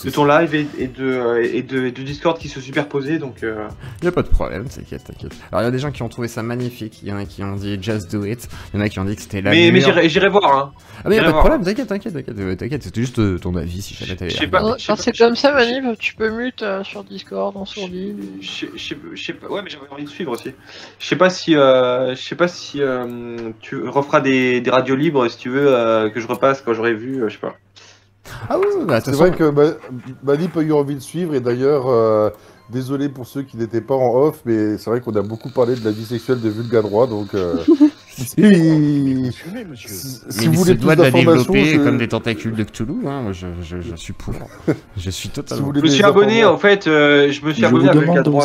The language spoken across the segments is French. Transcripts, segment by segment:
de ton live et du Discord qui se superposaient, donc... Il n'y a pas de problème, t'inquiète. Alors il y a des gens qui ont trouvé ça magnifique, il y en a qui ont dit just do it, il y en a qui ont dit que c'était la meilleure... Mais j'irai voir, hein. Ah mais il n'y a pas de problème, t'inquiète, c'était juste ton avis si jamais t'avais... Quand c'est comme ça, Manip, tu peux mute sur Discord, en sourdine. Je sais pas, ouais, mais j'avais envie de suivre aussi. Je sais pas si tu referas des radios libres, si tu veux, que je repasse quand j'aurai vu, je sais pas. Ah oui, bah, c'est vrai que Manip a eu envie de suivre, et d'ailleurs, désolé pour ceux qui n'étaient pas en off, mais c'est vrai qu'on a beaucoup parlé de la vie sexuelle de Vulgadroit, donc... Si vous voulez plus d'informations, comme des tentacules de Cthulhu, hein, je suis pour. Je suis totalement. Je me suis abonné en fait, je me suis abonné à Vulgadroit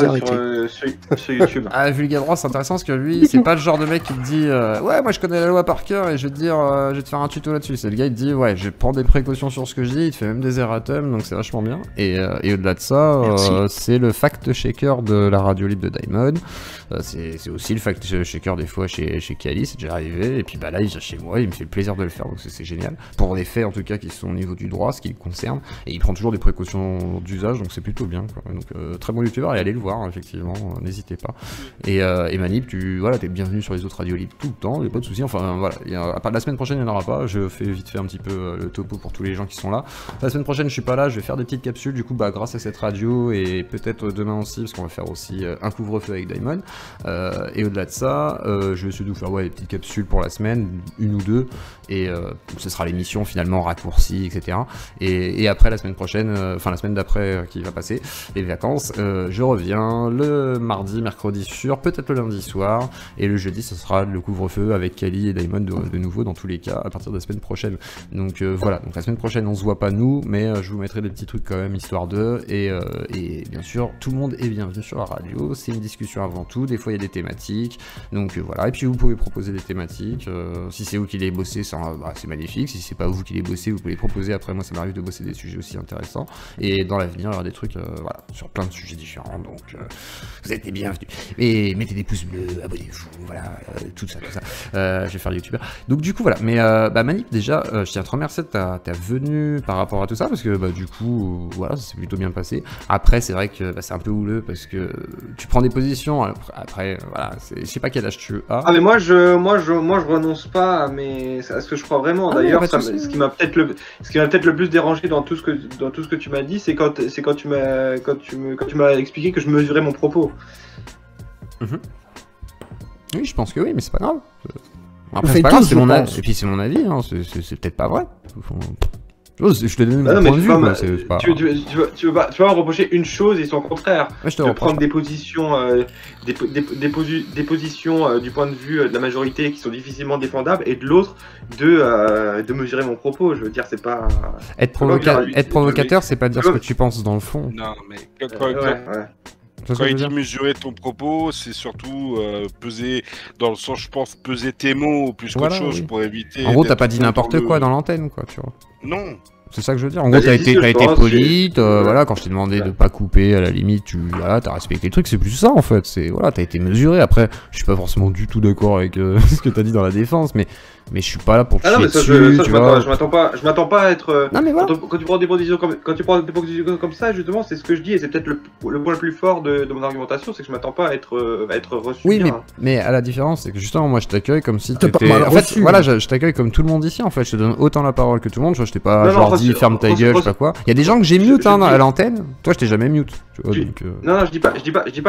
sur YouTube. Ah, Vulgadroit, c'est intéressant parce que lui, c'est pas le genre de mec qui te dit ouais, moi je connais la loi par cœur et je vais te dire, je vais te faire un tuto là-dessus. C'est le gars, il te dit ouais, je prends des précautions sur ce que je dis, il te fait même des erratums, donc c'est vachement bien. Et au-delà de ça, c'est le fact-checker de la radio libre de Daimon. C'est aussi le fact-checker des fois chez Kali, c'est déjà arrivé, et puis bah là il vient chez moi, il me fait le plaisir de le faire, donc c'est génial, pour des faits en tout cas qui sont au niveau du droit, ce qui le concerne, et il prend toujours des précautions d'usage, donc c'est plutôt bien, quoi. Donc très bon youtubeur, et allez le voir, hein, effectivement, n'hésitez pas. Et Manip, t'es bienvenu sur les autres radios libres tout le temps, y a pas de soucis, enfin voilà, à part la semaine prochaine il n'y en aura pas, je fais vite fait un petit peu le topo pour tous les gens qui sont là. La semaine prochaine je suis pas là, je vais faire des petites capsules, du coup bah grâce à cette radio, et peut-être demain aussi, parce qu'on va faire aussi un couvre-feu avec Daimon, et au-delà de ça, je vais essayer de vous faire des petites capsules pour la semaine, une ou deux, et ce sera l'émission finalement raccourcie, etc. Et après la semaine prochaine, enfin la semaine d'après qui va passer, les vacances, je reviens le mardi, mercredi sûr, peut-être le lundi soir, et le jeudi ce sera le couvre-feu avec Kali et Daimon de nouveau dans tous les cas à partir de la semaine prochaine. Donc voilà, donc la semaine prochaine on se voit pas nous, mais je vous mettrai des petits trucs quand même histoire d'eux, et bien sûr tout le monde est bienvenu sur la radio, c'est une discussion avant tout, des fois il y a des thématiques, donc voilà, et puis vous pouvez proposer des thématiques, si c'est vous qui les bossez, c'est magnifique, si c'est pas vous qui les bossez, vous pouvez les proposer, après moi ça m'arrive de bosser des sujets aussi intéressants, et dans l'avenir il y aura des trucs voilà, sur plein de sujets différents, donc vous êtes les bienvenus, et mettez des pouces bleus, abonnez-vous, voilà, tout ça, je vais faire le youtubeur, donc du coup voilà, mais Manip déjà, je tiens à te remercier de ta venue par rapport à tout ça, parce que du coup, voilà, ça s'est plutôt bien passé. Après c'est vrai que c'est un peu houleux, parce que tu prends des positions, après voilà, je sais pas quel âge tu as. Ah mais moi je renonce pas à ce que je crois vraiment. D'ailleurs, ce qui m'a peut-être le plus dérangé dans tout ce que tu m'as dit, c'est quand tu m'as expliqué que je mesurais mon propos. Oui, je pense que oui, mais c'est pas grave. Après c'est pas grave, c'est mon avis. Et puis c'est mon avis, hein, c'est peut-être pas vrai. Je te donne mon point de vue, quoi, c'est pas... Tu vas me reprocher une chose et son contraire. De prendre des positions, des positions du point de vue de la majorité qui sont difficilement défendables, et de l'autre de mesurer mon propos. Je veux dire, c'est pas... Être provocateur, c'est pas dire ce que tu penses dans le fond. Non, mais quand il dit mesurer ton propos, c'est surtout peser, dans le sens, je pense, peser tes mots plus qu'autre chose pour éviter... En gros, t'as pas dit n'importe quoi dans l'antenne, quoi, tu vois. Non. C'est ça que je veux dire. En gros, t'as été poli, voilà, quand je t'ai demandé de pas couper, à la limite, t'as respecté le truc, c'est plus ça, en fait. Voilà, t'as été mesuré. Après, je suis pas forcément du tout d'accord avec ce que t'as dit dans la défense, mais je suis pas là pour te chier dessus, tu vois. Je m'attends pas à être... Non, mais voilà. Quand tu prends des positions comme ça, justement, c'est ce que je dis, et c'est peut-être le point le plus fort de mon argumentation, c'est que je m'attends pas à être reçu. Oui, mais à la différence, c'est que justement, moi, je t'accueille comme si t'étais... En fait, voilà, je t'accueille comme tout le monde ici, en fait. Je te donne autant la parole que tout le monde, je t'ai pas genre dit ferme ta gueule, je sais pas quoi. Il y a des gens que j'ai mute à l'antenne, toi, je t'ai jamais mute, tu vois, donc... Non, je dis pas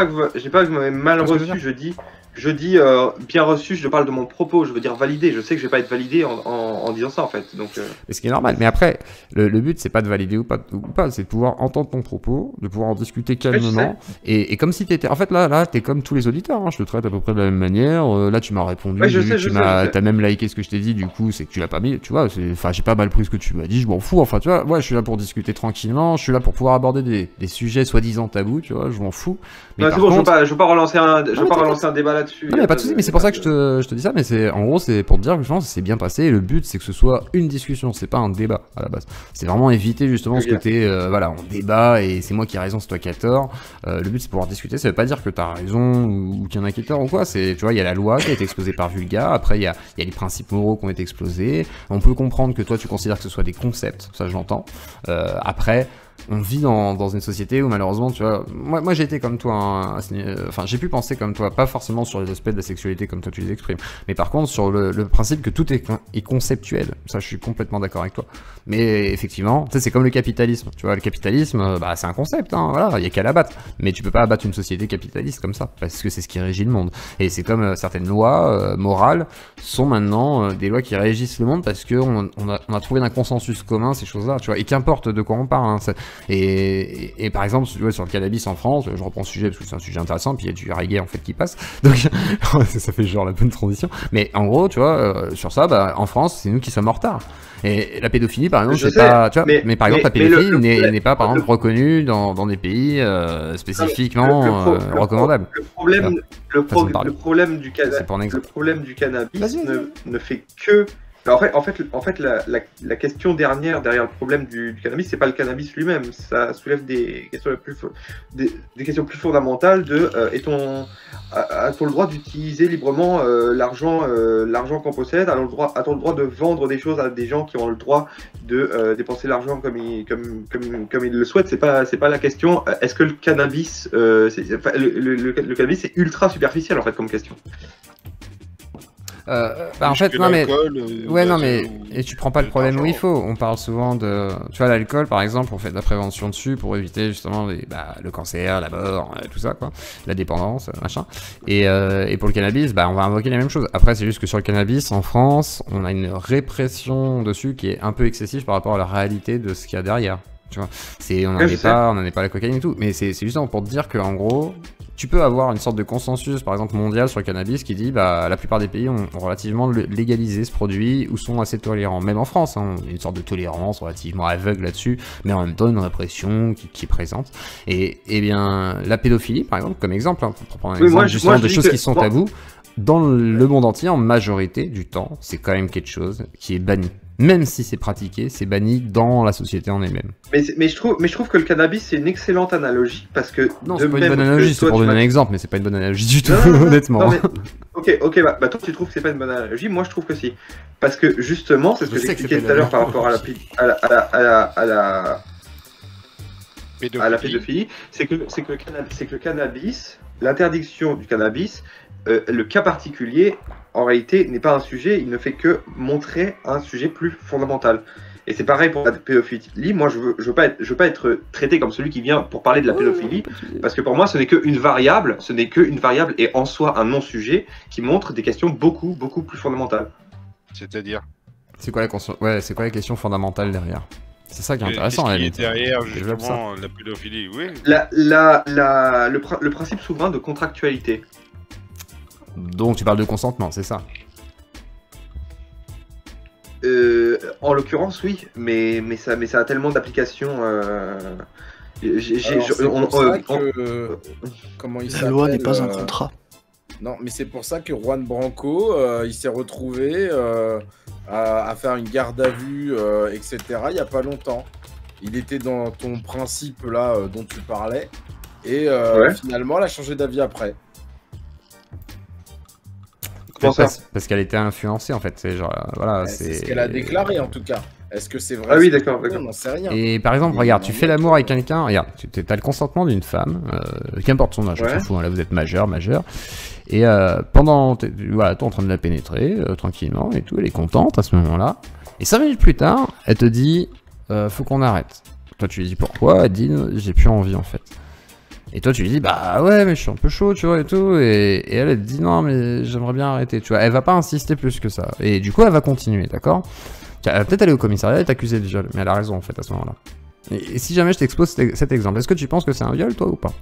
que vous m'avez mal reçu, je dis bien reçu, je parle de mon propos, je veux dire validé, je sais que je vais pas être validé en disant ça en fait. Donc, ce qui est normal, mais après, le but c'est pas de valider ou pas, c'est de pouvoir entendre ton propos, de pouvoir en discuter calmement, et comme si t'étais... En fait là t'es comme tous les auditeurs, hein, je te traite à peu près de la même manière, là tu m'as répondu, t'as même liké ce que je t'ai dit, du coup c'est que tu l'as pas mis, tu vois, enfin j'ai pas mal pris ce que tu m'as dit, je m'en fous, enfin tu vois, ouais je suis là pour discuter tranquillement, je suis là pour pouvoir aborder des sujets soi-disant tabous, tu vois, je m'en fous. Mais c'est bon, je veux pas relancer un débat là-dessus. Non, mais pas de soucis, mais c'est pour ça que je te dis ça, mais en gros c'est pour te dire que franchement, ça s'est bien passé. Et le but, c'est que ce soit une discussion, c'est pas un débat à la base. C'est vraiment éviter justement ce côté, voilà, on débat et c'est moi qui ai raison, c'est toi qui as tort. Le but, c'est pouvoir discuter. Ça veut pas dire que t'as raison ou qu'il y en a qui a tort ou quoi. C'est, tu vois, il y a la loi qui a été exposée par Vulga. Après, il y a les principes moraux qui ont été explosés. On peut comprendre que toi, tu considères que ce soit des concepts. Ça, je l'entends. Après, on vit dans une société où malheureusement, tu vois, moi j'ai été comme toi, enfin j'ai pu penser comme toi, pas forcément sur les aspects de la sexualité comme toi tu les exprimes, mais par contre sur le principe que tout est conceptuel, ça je suis complètement d'accord avec toi. Mais effectivement, tu sais, c'est comme le capitalisme, tu vois, le capitalisme, bah c'est un concept, hein, voilà, il y a qu'à l'abattre, mais tu peux pas abattre une société capitaliste comme ça, parce que c'est ce qui régit le monde. Et c'est comme certaines lois morales sont maintenant des lois qui régissent le monde parce que on a trouvé un consensus commun, ces choses-là, tu vois, et qu'importe de quoi on parle, hein, et par exemple, tu vois, sur le cannabis en France, je reprends le sujet parce que c'est un sujet intéressant, puis il y a du reggae en fait qui passe, donc ça fait genre la bonne transition. Mais en gros, tu vois, sur ça, bah, en France, c'est nous qui sommes en retard. Et la pédophilie, par exemple, c'est pas, tu vois, mais par exemple, la pédophilie n'est pas, par exemple, reconnue dans des pays spécifiquement recommandables. Le problème du cannabis ne fait que... En fait, la question derrière le problème du cannabis, c'est pas le cannabis lui-même. Ça soulève des questions plus fondamentales de a-t-on le droit d'utiliser librement l'argent qu'on possède? A-t-on le droit de vendre des choses à des gens qui ont le droit de dépenser l'argent comme ils le souhaitent? C'est pas la question. Est-ce que le cannabis, le cannabis, c'est ultra superficiel en fait comme question. En fait, non mais, non mais, et tu prends pas le problème où il faut. On parle souvent de, tu vois, l'alcool par exemple, on fait de la prévention dessus pour éviter justement le cancer, la mort, tout ça quoi, la dépendance, machin. Et pour le cannabis, bah on va invoquer les mêmes choses. Après, c'est juste que sur le cannabis, en France, on a une répression dessus qui est un peu excessive par rapport à la réalité de ce qu'il y a derrière. Tu vois, on n'en est pas la cocaïne et tout, mais c'est justement pour te dire que en gros, tu peux avoir une sorte de consensus, par exemple mondial sur le cannabis, qui dit bah la plupart des pays ont relativement légalisé ce produit ou sont assez tolérants. Même en France, hein, une sorte de tolérance relativement aveugle là-dessus, mais en même temps une répression qui est présente. Et bien la pédophilie, par exemple, comme exemple, hein, pour prendre un exemple justement de choses qui sont tabous, dans le monde entier, en majorité du temps, c'est quand même quelque chose qui est banni. Même si c'est pratiqué, c'est banni dans la société en elle-même. Mais je trouve que le cannabis c'est une excellente analogie parce que non, c'est pas une bonne analogie, c'est pour donner un exemple, mais c'est pas une bonne analogie du tout, honnêtement. Non, mais... Ok, bah toi tu trouves que c'est pas une bonne analogie, moi je trouve que si, parce que justement c'est ce que j'expliquais tout à l'heure par rapport à la pédophilie, c'est que le cannabis, l'interdiction du cannabis, le cas particulier, en réalité, n'est pas un sujet, il ne fait que montrer un sujet plus fondamental. Et c'est pareil pour la pédophilie. Moi, je veux pas être traité comme celui qui vient pour parler de la pédophilie, parce que pour moi, ce n'est qu'une variable, et en soi un non-sujet qui montre des questions beaucoup plus fondamentales. C'est-à-dire ? C'est quoi la question fondamentale derrière ? C'est ça qui est intéressant. Qu'est-ce qui est derrière justement la pédophilie, oui. Le principe souverain de contractualité. Donc tu parles de consentement, c'est ça? En l'occurrence, oui, mais ça a tellement d'applications. Comment il s'appelle ? La loi n'est pas un contrat. Non, mais c'est pour ça que Juan Branco, il s'est retrouvé à faire une garde à vue, etc. Il n'y a pas longtemps. Il était dans ton principe là dont tu parlais, et finalement, elle a changé d'avis après. Parce qu'elle était influencée en fait, c'est genre voilà, c'est ce qu'elle a déclaré en tout cas. Est-ce que c'est vrai? Ah oui, d'accord. On n'en sait rien. Et par exemple, regarde, tu fais l'amour avec quelqu'un, regarde, tu as le consentement d'une femme, qu'importe son âge, on s'en fout, là vous êtes majeur, et pendant, voilà, t'es en train de la pénétrer tranquillement et tout, elle est contente à ce moment-là, et 5 minutes plus tard, elle te dit, faut qu'on arrête. Toi tu lui dis pourquoi, elle dit, j'ai plus envie en fait. Et toi tu lui dis bah ouais mais je suis un peu chaud tu vois et tout, et elle te dit non mais j'aimerais bien arrêter, tu vois, elle va pas insister plus que ça, et du coup elle va continuer, d'accord, elle va peut-être aller au commissariat et t'accuser de viol, mais elle a raison en fait à ce moment là. Et si jamais je t'expose cet exemple, est-ce que tu penses que c'est un viol toi ou pas?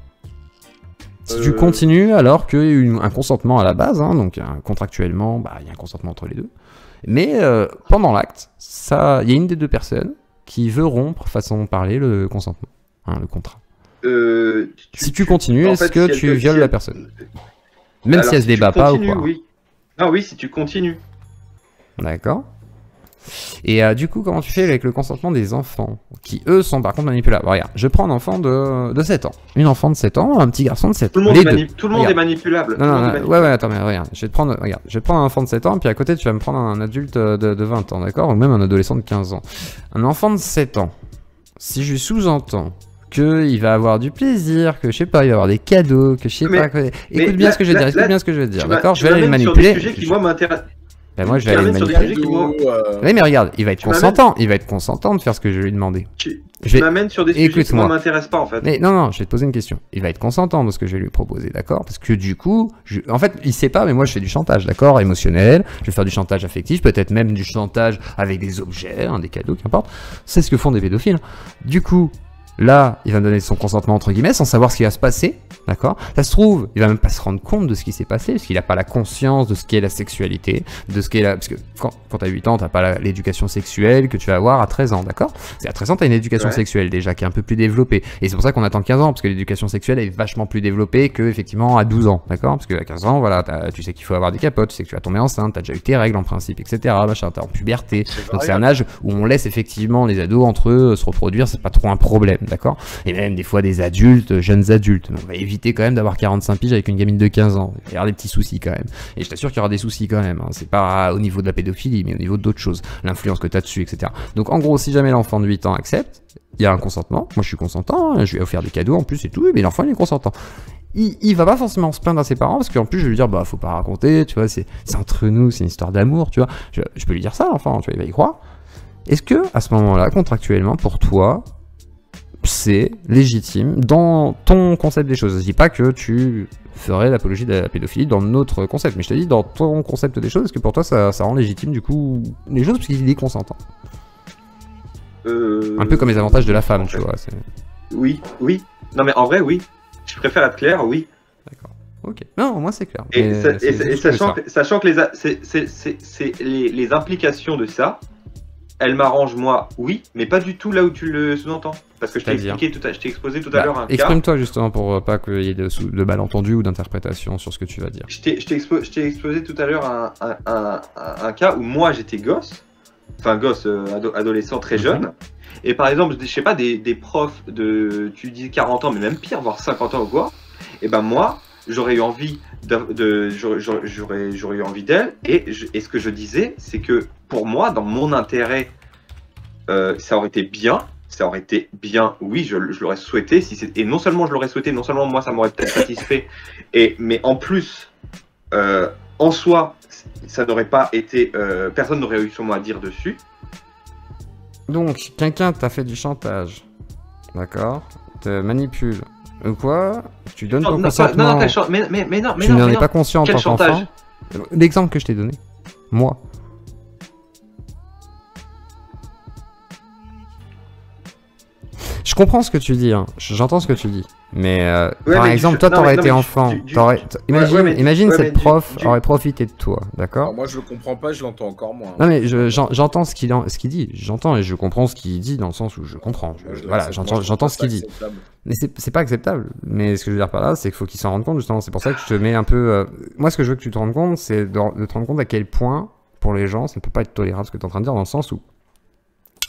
Si tu continues alors qu'il y a eu un consentement à la base, hein, donc contractuellement bah il y a un consentement entre les deux, mais pendant l'acte, ça, il y a une des deux personnes qui veut rompre façon de parler le consentement, hein, le contrat. Si tu continues, est-ce que tu violes la personne? Même si elle se débat pas ou quoi? Oui. Ah oui, si tu continues. D'accord. Et du coup, comment tu fais avec le consentement des enfants qui, eux, sont par contre manipulables? Regarde, je prends un enfant de 7 ans. Une enfant de 7 ans, un petit garçon de 7 ans. Tout le monde est manipulable. Ouais, attends, mais regarde, je vais te prendre un enfant de 7 ans, puis à côté, tu vas me prendre un adulte de 20 ans, d'accord? Ou même un adolescent de 15 ans. Un enfant de 7 ans, si je sous-entends qu'il va avoir du plaisir, que je sais pas, il va avoir des cadeaux, que je sais pas... Écoute bien ce que je vais te dire, d'accord? Je vais aller le manipuler. Sur des sujets qui, moi, m'intéressent. Ben moi je vais aller le manipuler. Oui mais regarde, il va être consentant, de faire ce que je vais lui demander. Tu m'amènes sur des sujets qui moi m'intéressent pas en fait. Mais non, je vais te poser une question. Il va être consentant de ce que je vais lui proposer, d'accord? Parce que du coup, en fait, il sait pas, mais moi je fais du chantage, d'accord? Émotionnel, je vais faire du chantage affectif, peut-être même du chantage avec des objets, des cadeaux, qu'importe. C'est ce que font des pédophiles. Du coup, là, il va me donner son consentement entre guillemets sans savoir ce qui va se passer, d'accord? Ça se trouve, il va même pas se rendre compte de ce qui s'est passé parce qu'il a pas la conscience de ce qu'est la sexualité, de ce qu'est la... Parce que quand t'as 8 ans, t'as pas l'éducation sexuelle que tu vas avoir à 13 ans, d'accord? À 13 ans, t'as une éducation sexuelle déjà qui est un peu plus développée. Et c'est pour ça qu'on attend 15 ans parce que l'éducation sexuelle est vachement plus développée que effectivement à 12 ans, d'accord? Parce que à 15 ans, voilà, tu sais qu'il faut avoir des capotes, tu sais que tu vas tomber enceinte, t'as déjà eu tes règles en principe, etc. Machin, t'es en puberté. Donc c'est un âge où on laisse effectivement les ados entre eux se reproduire, c'est pas trop un problème, d'accord? Et même des fois des adultes, jeunes adultes. On va éviter quand même d'avoir 45 piges avec une gamine de 15 ans. Il va y avoir des petits soucis quand même. Et je t'assure qu'il y aura des soucis quand même. C'est pas au niveau de la pédophilie, mais au niveau d'autres choses. L'influence que tu as dessus, etc. Donc en gros, si jamais l'enfant de 8 ans accepte, il y a un consentement. Moi je suis consentant, je lui ai offert des cadeaux en plus et tout, mais l'enfant il est consentant. Il va pas forcément se plaindre à ses parents parce qu'en plus je vais lui dire bah faut pas raconter, tu vois, c'est entre nous, c'est une histoire d'amour, tu vois. Je peux lui dire ça, l'enfant, tu vois, il va y croire. Est-ce que à ce moment-là, contractuellement, pour toi, c'est légitime dans ton concept des choses? Je dis pas que tu ferais l'apologie de la pédophilie dans notre concept, mais je te dis dans ton concept des choses, est-ce que pour toi ça rend légitime du coup les choses parce qu'il est consentant? Un peu comme les avantages de la femme, tu vois. Oui. Non mais en vrai, oui. Je préfère être clair, oui. D'accord. Ok. Non, moi c'est clair. Et sachant que les implications de ça, elles m'arrangent moi, oui, mais pas du tout là où tu le sous-entends. Parce que je t'ai exposé tout à l'heure un cas. Exprime-toi justement pour pas qu'il y ait de malentendus ou d'interprétation sur ce que tu vas dire. Je t'ai exposé tout à l'heure un cas où moi j'étais gosse, enfin gosse, adolescent très jeune. Et par exemple, je sais pas, des profs tu dis 40 ans, mais même pire, voire 50 ans ou quoi, et ben moi, j'aurais eu envie j'aurais eu envie d'elle, et ce que je disais, c'est que pour moi, dans mon intérêt, ça aurait été bien, oui, je l'aurais souhaité, et non seulement je l'aurais souhaité, non seulement moi ça m'aurait peut-être satisfait, mais en plus, en soi, ça n'aurait pas été, personne n'aurait eu son mot à dire dessus. Donc, quelqu'un t'a fait du chantage, d'accord, te manipule, ou quoi, tu donnes ton consentement, tu n'en es pas conscient en tant qu'enfant. L'exemple que je t'ai donné, moi. Je comprends ce que tu dis, hein. J'entends ce que tu dis. Mais par exemple, toi, t'aurais été enfant. Imagine cette prof aurait profité de toi, d'accord? Moi, je le comprends pas, je l'entends encore moins. Non, mais j'entends ce qu'il dit. J'entends et je comprends ce qu'il dit dans le sens où je comprends. Voilà, j'entends ce qu'il dit. Mais c'est pas acceptable. Mais ce que je veux dire par là, c'est qu'il faut qu'il s'en rende compte, justement. C'est pour ça que je te mets un peu... Moi, ce que je veux que tu te rendes compte, c'est de te rendre compte à quel point, pour les gens, ça ne peut pas être tolérable ce que tu es en train de dire, dans le sens où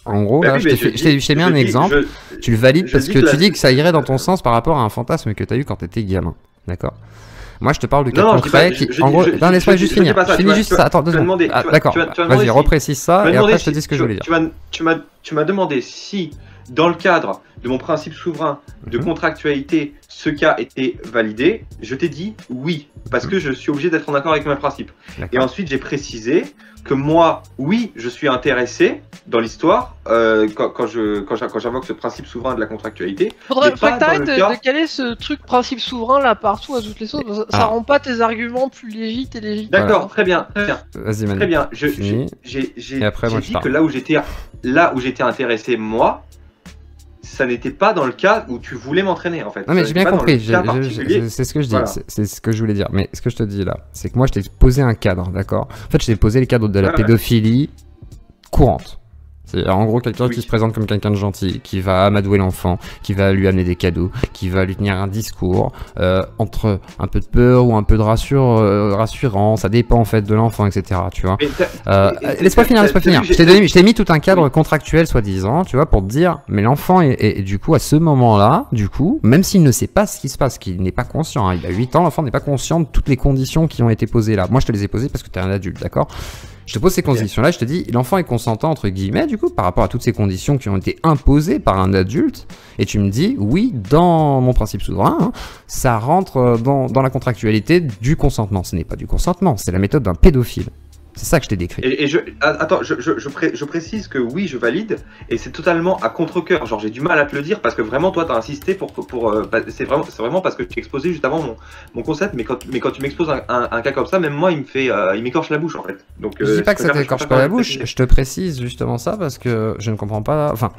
en gros, là, je t'ai mis un exemple, tu le valides parce que tu dis que ça irait dans ton sens par rapport à un fantasme que tu as eu quand tu étais gamin. D'accord? Moi, je te parle de cas concret qui, en gros, non, laisse-moi juste finir. Je finis juste ça. Attends, 2 secondes. D'accord, vas-y, reprécise ça et après je te dis ce que je voulais dire. Tu m'as demandé si, dans le cadre de mon principe souverain de contractualité, ce cas était validé. Je t'ai dit oui, parce que je suis obligé d'être en accord avec mes principes. Et ensuite, j'ai précisé que moi, oui, je suis intéressé dans l'histoire quand j'invoque ce principe souverain de la contractualité. Faudrait que t'arrêtes de caler ce truc principe souverain là partout à toutes les sauces. Ça rend pas tes arguments plus légitimes et légitimes. D'accord, très bien. Vas-y, Manu. Très bien. J'ai dit que là où j'étais intéressé, moi, ça n'était pas dans le cas où tu voulais m'entraîner en fait. Non mais j'ai bien compris, c'est ce que je dis, voilà. C'est ce que je voulais dire. Mais ce que je te dis là, c'est que moi je t'ai posé un cadre, d'accord? En fait je t'ai posé le cadre de la pédophilie courante. C'est en gros quelqu'un qui se présente comme quelqu'un de gentil, qui va amadouer l'enfant, qui va lui amener des cadeaux, qui va lui tenir un discours entre un peu de peur ou un peu de rassurant, ça dépend en fait de l'enfant, etc. Tu vois. Laisse-moi finir. Je t'ai mis tout un cadre contractuel soi-disant, tu vois, pour te dire, mais l'enfant est du coup à ce moment-là, du coup, même s'il ne sait pas ce qui se passe, qu'il n'est pas conscient, hein, il a 8 ans, l'enfant n'est pas conscient de toutes les conditions qui ont été posées là. Moi je te les ai posées parce que tu es un adulte, d'accord ? Je te pose ces conditions-là, je te dis, l'enfant est consentant, entre guillemets, du coup, par rapport à toutes ces conditions qui ont été imposées par un adulte, et tu me dis, oui, dans mon principe souverain, hein, ça rentre dans la contractualité du consentement. Ce n'est pas du consentement, c'est la méthode d'un pédophile. C'est ça que je t'ai décrit. Attends, je précise que oui, je valide, et c'est totalement à contre-cœur. Genre, j'ai du mal à te le dire parce que vraiment, toi, t'as insisté c'est vraiment parce que tu exposais juste avant mon concept, mais quand tu m'exposes un cas comme ça, même moi, il m'écorche la bouche en fait. Donc, je dis pas que ça t'écorche pas la bouche, je te précise justement ça parce que je ne comprends pas. Enfin,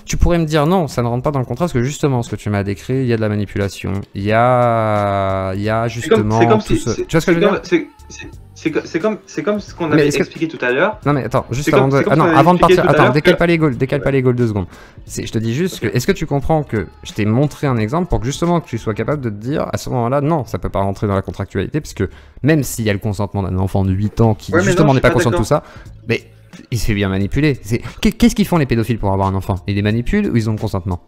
tu pourrais me dire non, ça ne rentre pas dans le contrat parce que justement, ce que tu m'as décrit, il y a de la manipulation, il y a justement. Tu vois ce que je veux dire? C'est comme ce qu'on avait expliqué tout à l'heure. Non mais attends, juste avant de partir, attends, décale pas les goals 2 secondes. Je te dis juste que, est-ce que tu comprends que je t'ai montré un exemple pour que justement que tu sois capable de te dire à ce moment-là, non, ça peut pas rentrer dans la contractualité, parce que même s'il y a le consentement d'un enfant de 8 ans qui justement n'est pas conscient de tout ça, mais il se fait bien manipuler. Qu'est-ce qu'ils font les pédophiles pour avoir un enfant? Ils les manipulent ou ils ont le consentement?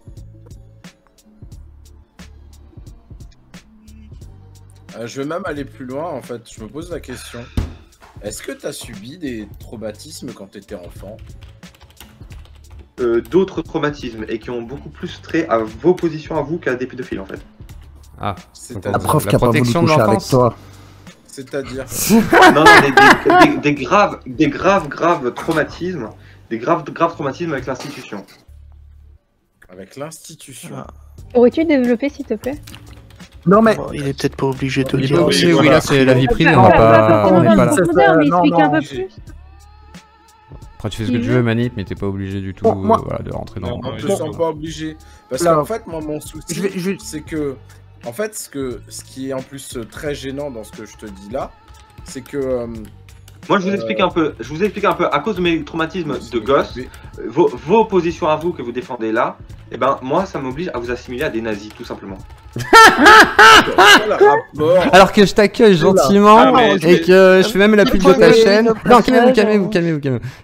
Je vais même aller plus loin, en fait. Je me pose la question. Est-ce que tu as subi des traumatismes quand tu étais enfant? D'autres traumatismes, et qui ont beaucoup plus trait à vos positions à vous qu'à des pédophiles, en fait. Ah, la prof qui a pas voulu coucher avec toi. C'est-à-dire Non, des graves traumatismes. Des graves traumatismes avec l'institution. Avec l'institution. Pourrais-tu développer, s'il te plaît? Non mais il est peut-être pas obligé de le dire. Oui, là c'est la vie privée, on va pas. On est pas là. Mais explique un peu plus. Après tu fais ce que tu veux, Manip, mais t'es pas obligé du tout de rentrer dans. Non, je sens pas obligé. Parce qu'en fait, moi, mon souci, c'est que, en fait, ce qui est en plus très gênant dans ce que je te dis là, c'est que. Moi, je vous explique un peu. À cause de mes traumatismes de gosse, vos positions à vous que vous défendez là, eh ben moi, ça m'oblige à vous assimiler à des nazis, tout simplement. Alors que je t'accueille gentiment et que je fais même la pub de ta chaîne. Non, calmez-vous.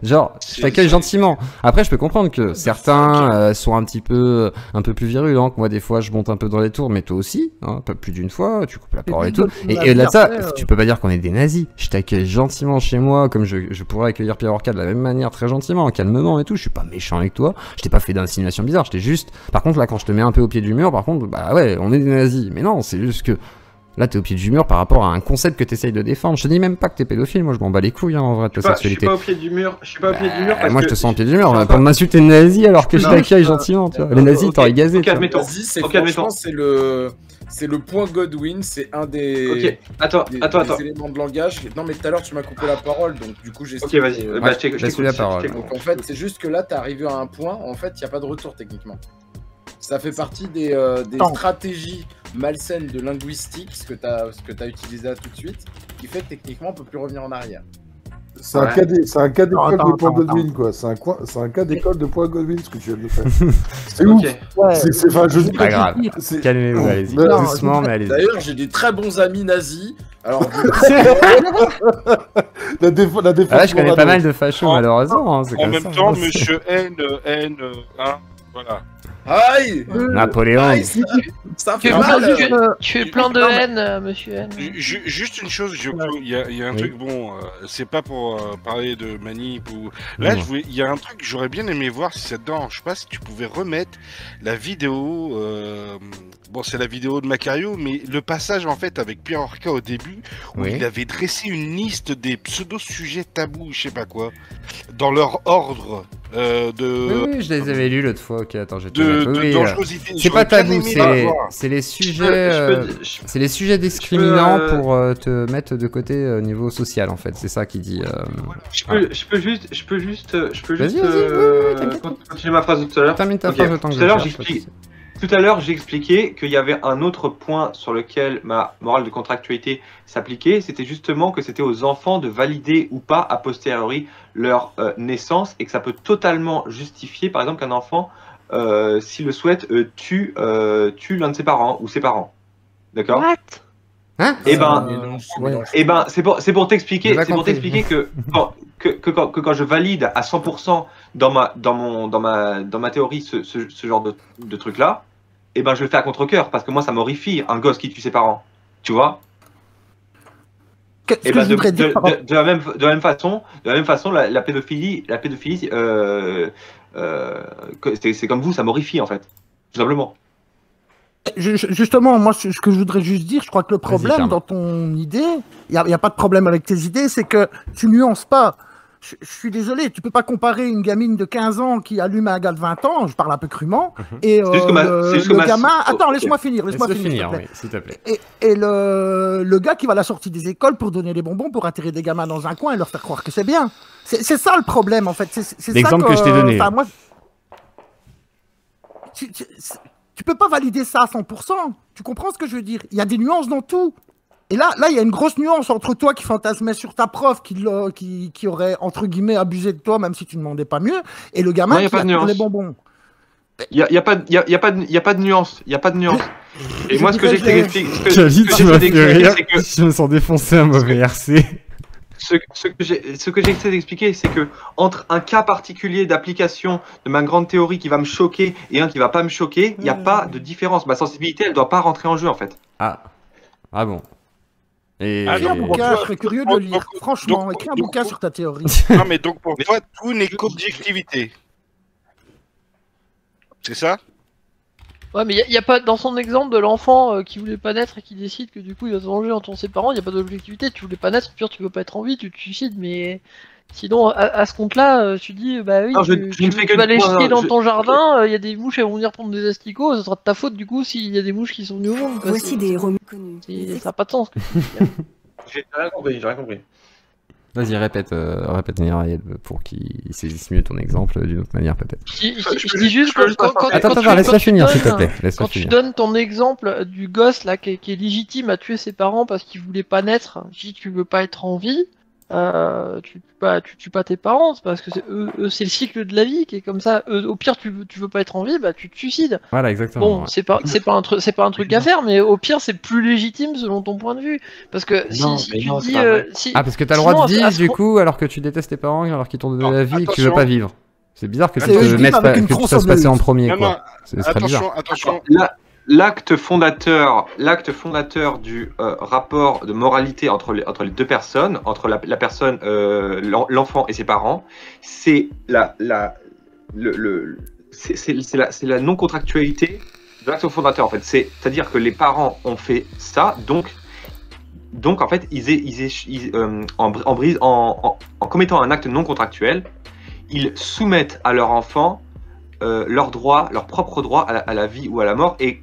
Genre, je t'accueille gentiment. Après, je peux comprendre que certains sont un peu plus virulents. Moi, des fois, je monte un peu dans les tours, mais toi aussi, hein, pas plus d'une fois, tu coupes la parole et tout. Et au-delà de ça, tu peux pas dire qu'on est des nazis. Je t'accueille gentiment chez moi, comme je pourrais accueillir Pierre Orca de la même manière, très gentiment, calmement et tout. Je suis pas méchant avec toi. Je t'ai pas fait d'insinuation bizarre. Je t'ai juste. Par contre, là, quand je te mets un peu au pied du mur, par contre, bah ouais, on est des nazis. Mais non, c'est juste que là t'es au pied du mur par rapport à un concept que t'essayes de défendre. Je te dis même pas que t'es pédophile, moi je m'en bats les couilles hein, en vrai de ta sexualité. Je suis pas au pied du mur, parce moi que je te sens au pied du mur pour m'insulter de nazi alors que je t'accueille gentiment, tu vois. Les nazis t'aurais gazé. Calme-toi. Franchement, c'est le point Godwin, c'est un des éléments de langage. Non mais tout à l'heure tu m'as coupé la parole, donc du coup j'ai. Ok, vas-y, je t'écoute la parole. Donc en fait c'est juste que là t'es arrivé à un point, en fait il n'y a pas de retour techniquement. Ça fait partie des stratégies malsaines de linguistique, ce que tu as utilisé là tout de suite, qui fait que techniquement on peut plus revenir en arrière. C'est un cas d'école de point Godwin, quoi. C'est un cas d'école de point Godwin, ce que tu viens de faire. C'est ouf. C'est pas grave. Calmez-vous, allez-y. Doucement, mais allez-y. D'ailleurs, j'ai des très bons amis nazis. Alors, la défense. Je connais pas mal de fachos, malheureusement. En même temps, monsieur N, voilà. Aïe Napoléon. Aïe, ça fait mal. Tu es plein de haine, monsieur N. Juste une chose, il y a un truc, bon, c'est pas pour parler de manip ou... Là, il y a un truc que j'aurais bien aimé voir, si ça te dérange pas, si tu pouvais remettre la vidéo... Bon, c'est la vidéo de Macario, mais le passage, en fait, avec Pierre Orca au début, où il avait dressé une liste des pseudo-sujets tabous, je sais pas quoi, dans leur ordre Oui, je les avais lus l'autre fois, ok, attends, j'ai c'est pas tabou, c'est les sujets... c'est les sujets discriminants pour te mettre de côté au niveau social, en fait, c'est ça qui dit... Je peux juste continuer ma phrase de tout à l'heure. Termine ta phrase autant que tout à l'heure, Tout à l'heure, j'ai expliqué qu'il y avait un autre point sur lequel ma morale de contractualité s'appliquait, c'était justement que c'était aux enfants de valider ou pas a posteriori leur naissance et que ça peut totalement justifier, par exemple, qu'un enfant, s'il le souhaite, tue l'un de ses parents ou ses parents. D'accord ? What ? Hein ? C'est pour t'expliquer que quand je valide à 100% dans ma théorie ce genre de truc là, je le fais à contre-cœur parce que moi ça m'horrifie un gosse qui tue ses parents, tu vois. De la même façon la pédophilie c'est comme vous, ça m'horrifie en fait, tout simplement. Justement, moi, ce que je voudrais juste dire, je crois que le problème dans ton idée, il n'y a pas de problème avec tes idées, c'est que tu nuances pas. Je suis désolé, tu peux pas comparer une gamine de 15 ans qui allume un gars de 20 ans, je parle un peu crûment, et le gamin... Attends, laisse-moi finir, oui, s'il te plaît. Et le gars qui va à la sortie des écoles pour donner les bonbons, pour attirer des gamins dans un coin et leur faire croire que c'est bien. C'est ça le problème, en fait. C'est l'exemple que je t'ai donné. Moi, tu peux pas valider ça à 100%. Tu comprends ce que je veux dire? Il y a des nuances dans tout. Et là, il y a une grosse nuance entre toi qui fantasmais sur ta prof, qui aurait, entre guillemets, abusé de toi, même si tu ne demandais pas mieux, et le gamin qui attire les bonbons. Il n'y a pas de nuance. Il n'y a pas de nuance. Et moi, ce que j'ai expliqué... Je me sens défoncer un mauvais RC. Ce que j'ai essayé d'expliquer, c'est que entre un cas particulier d'application de ma grande théorie qui va me choquer et un qui va pas me choquer, il n'y a pas de différence. Ma sensibilité, elle doit pas rentrer en jeu en fait. Ah bon. Écris un bouquin, je serais curieux de le lire. Franchement, écris un bouquin sur ta théorie. Non, mais donc pour toi, tout n'est qu'objectivité. C'est ça? Ouais, mais il y a pas, dans son exemple de l'enfant qui voulait pas naître et qui décide que du coup il va se venger en tuant ses parents, il n'y a pas d'objectivité. Tu voulais pas naître, pire tu veux pas être en vie, tu te suicides, mais sinon à ce compte-là, tu dis bah oui, non, tu vas aller chier dans ton jardin, il y a des mouches, elles vont venir prendre des asticots, ce sera de ta faute du coup s'il y a des mouches qui sont venues au monde. Voici des héros connus. Ça n'a pas de sens. J'ai rien compris. Vas-y, répète Niraed pour qu'il saisisse mieux ton exemple d'une autre manière peut-être. Je dis juste attends, laisse-la finir s'il te plaît. Quand tu donnes ton exemple du gosse là qui est légitime à tuer ses parents parce qu'il voulait pas naître, si tu veux pas être en vie, tu tues pas tes parents, c'est parce que c'est le cycle de la vie qui est comme ça. Au pire tu veux pas être en vie, bah tu te suicides. Voilà, exactement. Bon, c'est pas un truc à faire, mais au pire c'est plus légitime selon ton point de vue, parce que si tu dis parce que t'as le droit de vivre du coup alors que tu détestes tes parents alors qu'ils t'ont donné la vie et que tu veux pas vivre. C'est bizarre que tu te fasses passer en premier quoi. Attention. L'acte fondateur du rapport de moralité entre les deux personnes, entre la personne, l'enfant et ses parents, c'est la non-contractualité de l'acte fondateur en fait. C'est-à-dire que les parents ont fait ça, donc en fait en commettant un acte non contractuel, ils soumettent à leur enfant leur propre droit à la vie ou à la mort, et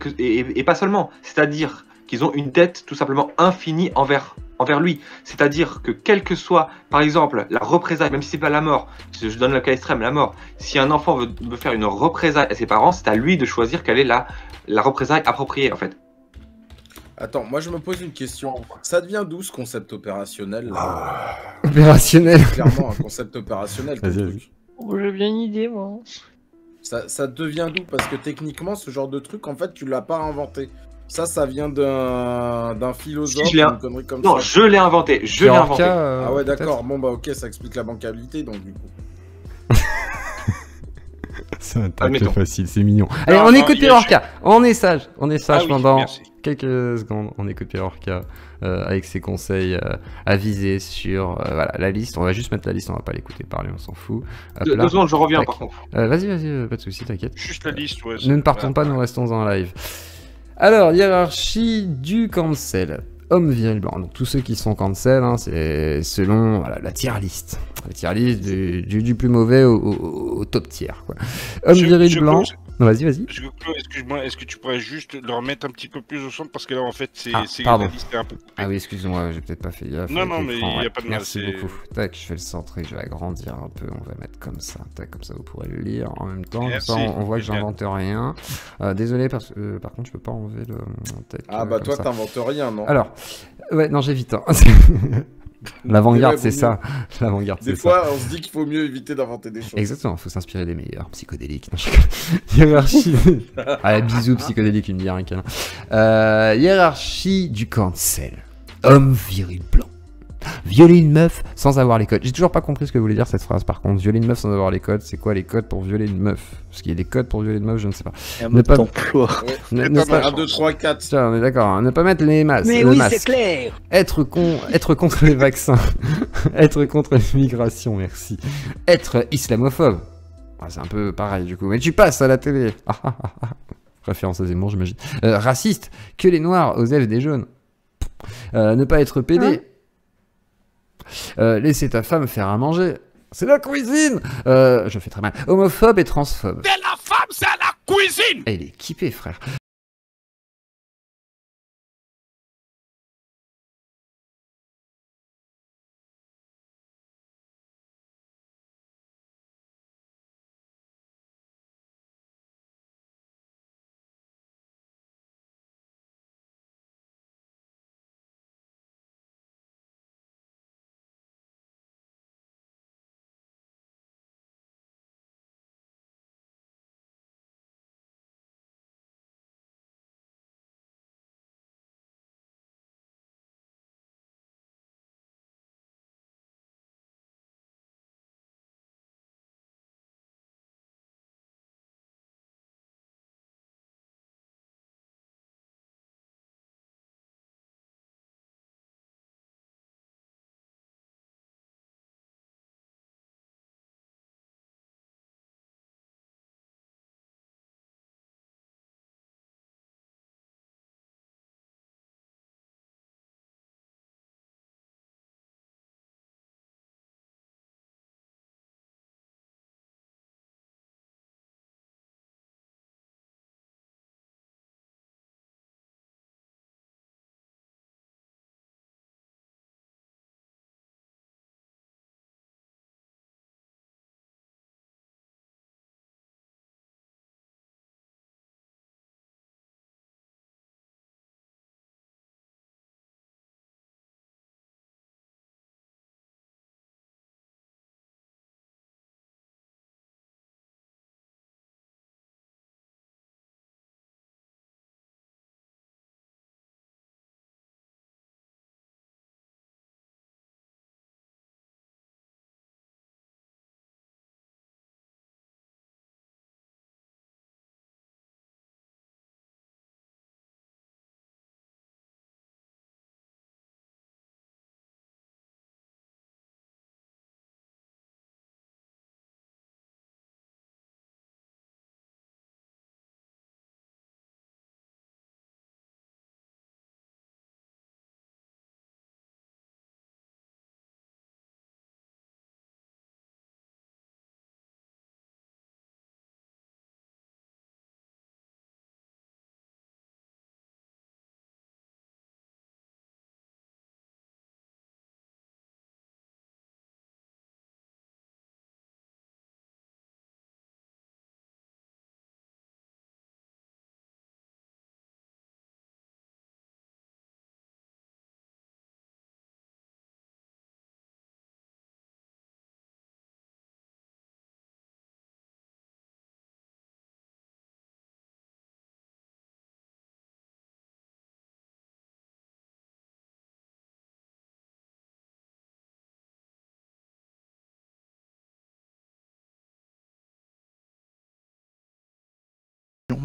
pas seulement. C'est-à-dire qu'ils ont une dette tout simplement infinie envers lui. C'est-à-dire que quelle que soit, par exemple, la représaille, même si c'est pas la mort, je donne le cas extrême, la mort, si un enfant veut faire une représaille à ses parents, c'est à lui de choisir quelle est la représaille appropriée en fait. Attends, moi je me pose une question. Ça devient d'où ce concept opérationnel là Opérationnel. Clairement un concept opérationnel. J'ai bien une idée moi. Ça devient d'où? Parce que techniquement, ce genre de truc, en fait, tu l'as pas inventé. Ça vient d'un philosophe, une connerie comme ça. Non, je l'ai inventé. Ah ouais, d'accord. Bon, bah ok, ça explique la bancabilité, donc du coup. C'est un tacle facile, c'est mignon. Allez, on écoute Pirorca. On est sage pendant quelques secondes. On écoute Pirorca avec ses conseils avisés sur la liste. On va juste mettre la liste, on va pas l'écouter parler, on s'en fout. 2 secondes, je reviens par contre. Vas-y, pas de soucis, t'inquiète. Juste la liste, ouais. Nous ne partons pas, nous restons en live. Alors, hiérarchie du cancel. Homme viril blanc. Donc tous ceux qui sont cancel, hein, c'est selon la tier list. La tier list du plus mauvais au top tier. Quoi. Homme viril blanc. Non, vas-y, vas-y. Excuse-moi, est-ce que tu pourrais juste le remettre un petit peu plus au centre parce que là en fait c'est pardon. la liste est un peu coupée. Ah oui, excuse-moi, j'ai peut-être pas fait gaffe. Non, mais il n'y a pas de mal. Merci beaucoup. Tac, je fais le centre et je vais agrandir un peu. On va mettre comme ça. Tac, comme ça vous pourrez le lire en même temps. Merci. Ça, on voit que j'invente rien. Désolé, parce que par contre, je peux pas enlever le. Ah bah toi, t'inventes rien, non? Alors, ouais, non, j'évite. Hein. L'avant-garde, c'est ça. L'avant-garde, c'est ça. Des fois, on se dit qu'il faut mieux éviter d'inventer des choses. Exactement, il faut s'inspirer des meilleurs. Psychodéliques. Non, hiérarchie. Ah, bisous, psychodélique, une bière, un câlin. Hiérarchie du cancel. Homme viril blanc. Violer une meuf sans avoir les codes. J'ai toujours pas compris ce que voulait dire cette phrase par contre. Violer une meuf sans avoir les codes, c'est quoi les codes pour violer une meuf? Parce qu'il y a des codes pour violer une meuf, je ne sais pas. Ne pas d'emploi. 1, 2, 3, 4. Tiens, on est d'accord, hein. Ne pas mettre les masques. Mais oui, c'est clair. Être contre les vaccins. Être contre l'immigration, merci. Être islamophobe. Ah, c'est un peu pareil du coup. Mais tu passes à la télé. Référence à Zemmour, j'imagine. Raciste. Que les noirs osent des jaunes. Ne pas être pédé. Laisser ta femme faire à manger. C'est la cuisine. Je fais très mal. Homophobe et transphobe. C'est la femme, c'est la cuisine. Et il est équipé, frère.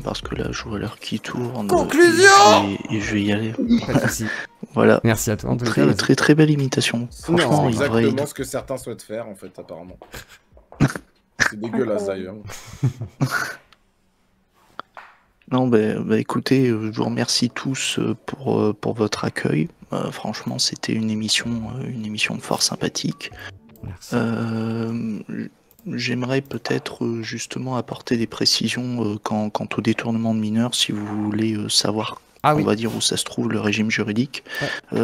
Parce que là, je vois l'heure qui tourne. Conclusion. Et je vais y aller. Merci. Voilà. Merci à toi. Très belle imitation. Franchement, c'est exactement ce que certains souhaitent faire en fait, apparemment. C'est dégueulasse d'ailleurs. Non, bah écoutez, je vous remercie tous pour votre accueil. Franchement, c'était une émission fort sympathique. Merci. j'aimerais peut-être justement apporter des précisions quant au détournement de mineurs, si vous voulez savoir, on va dire, où ça se trouve le régime juridique.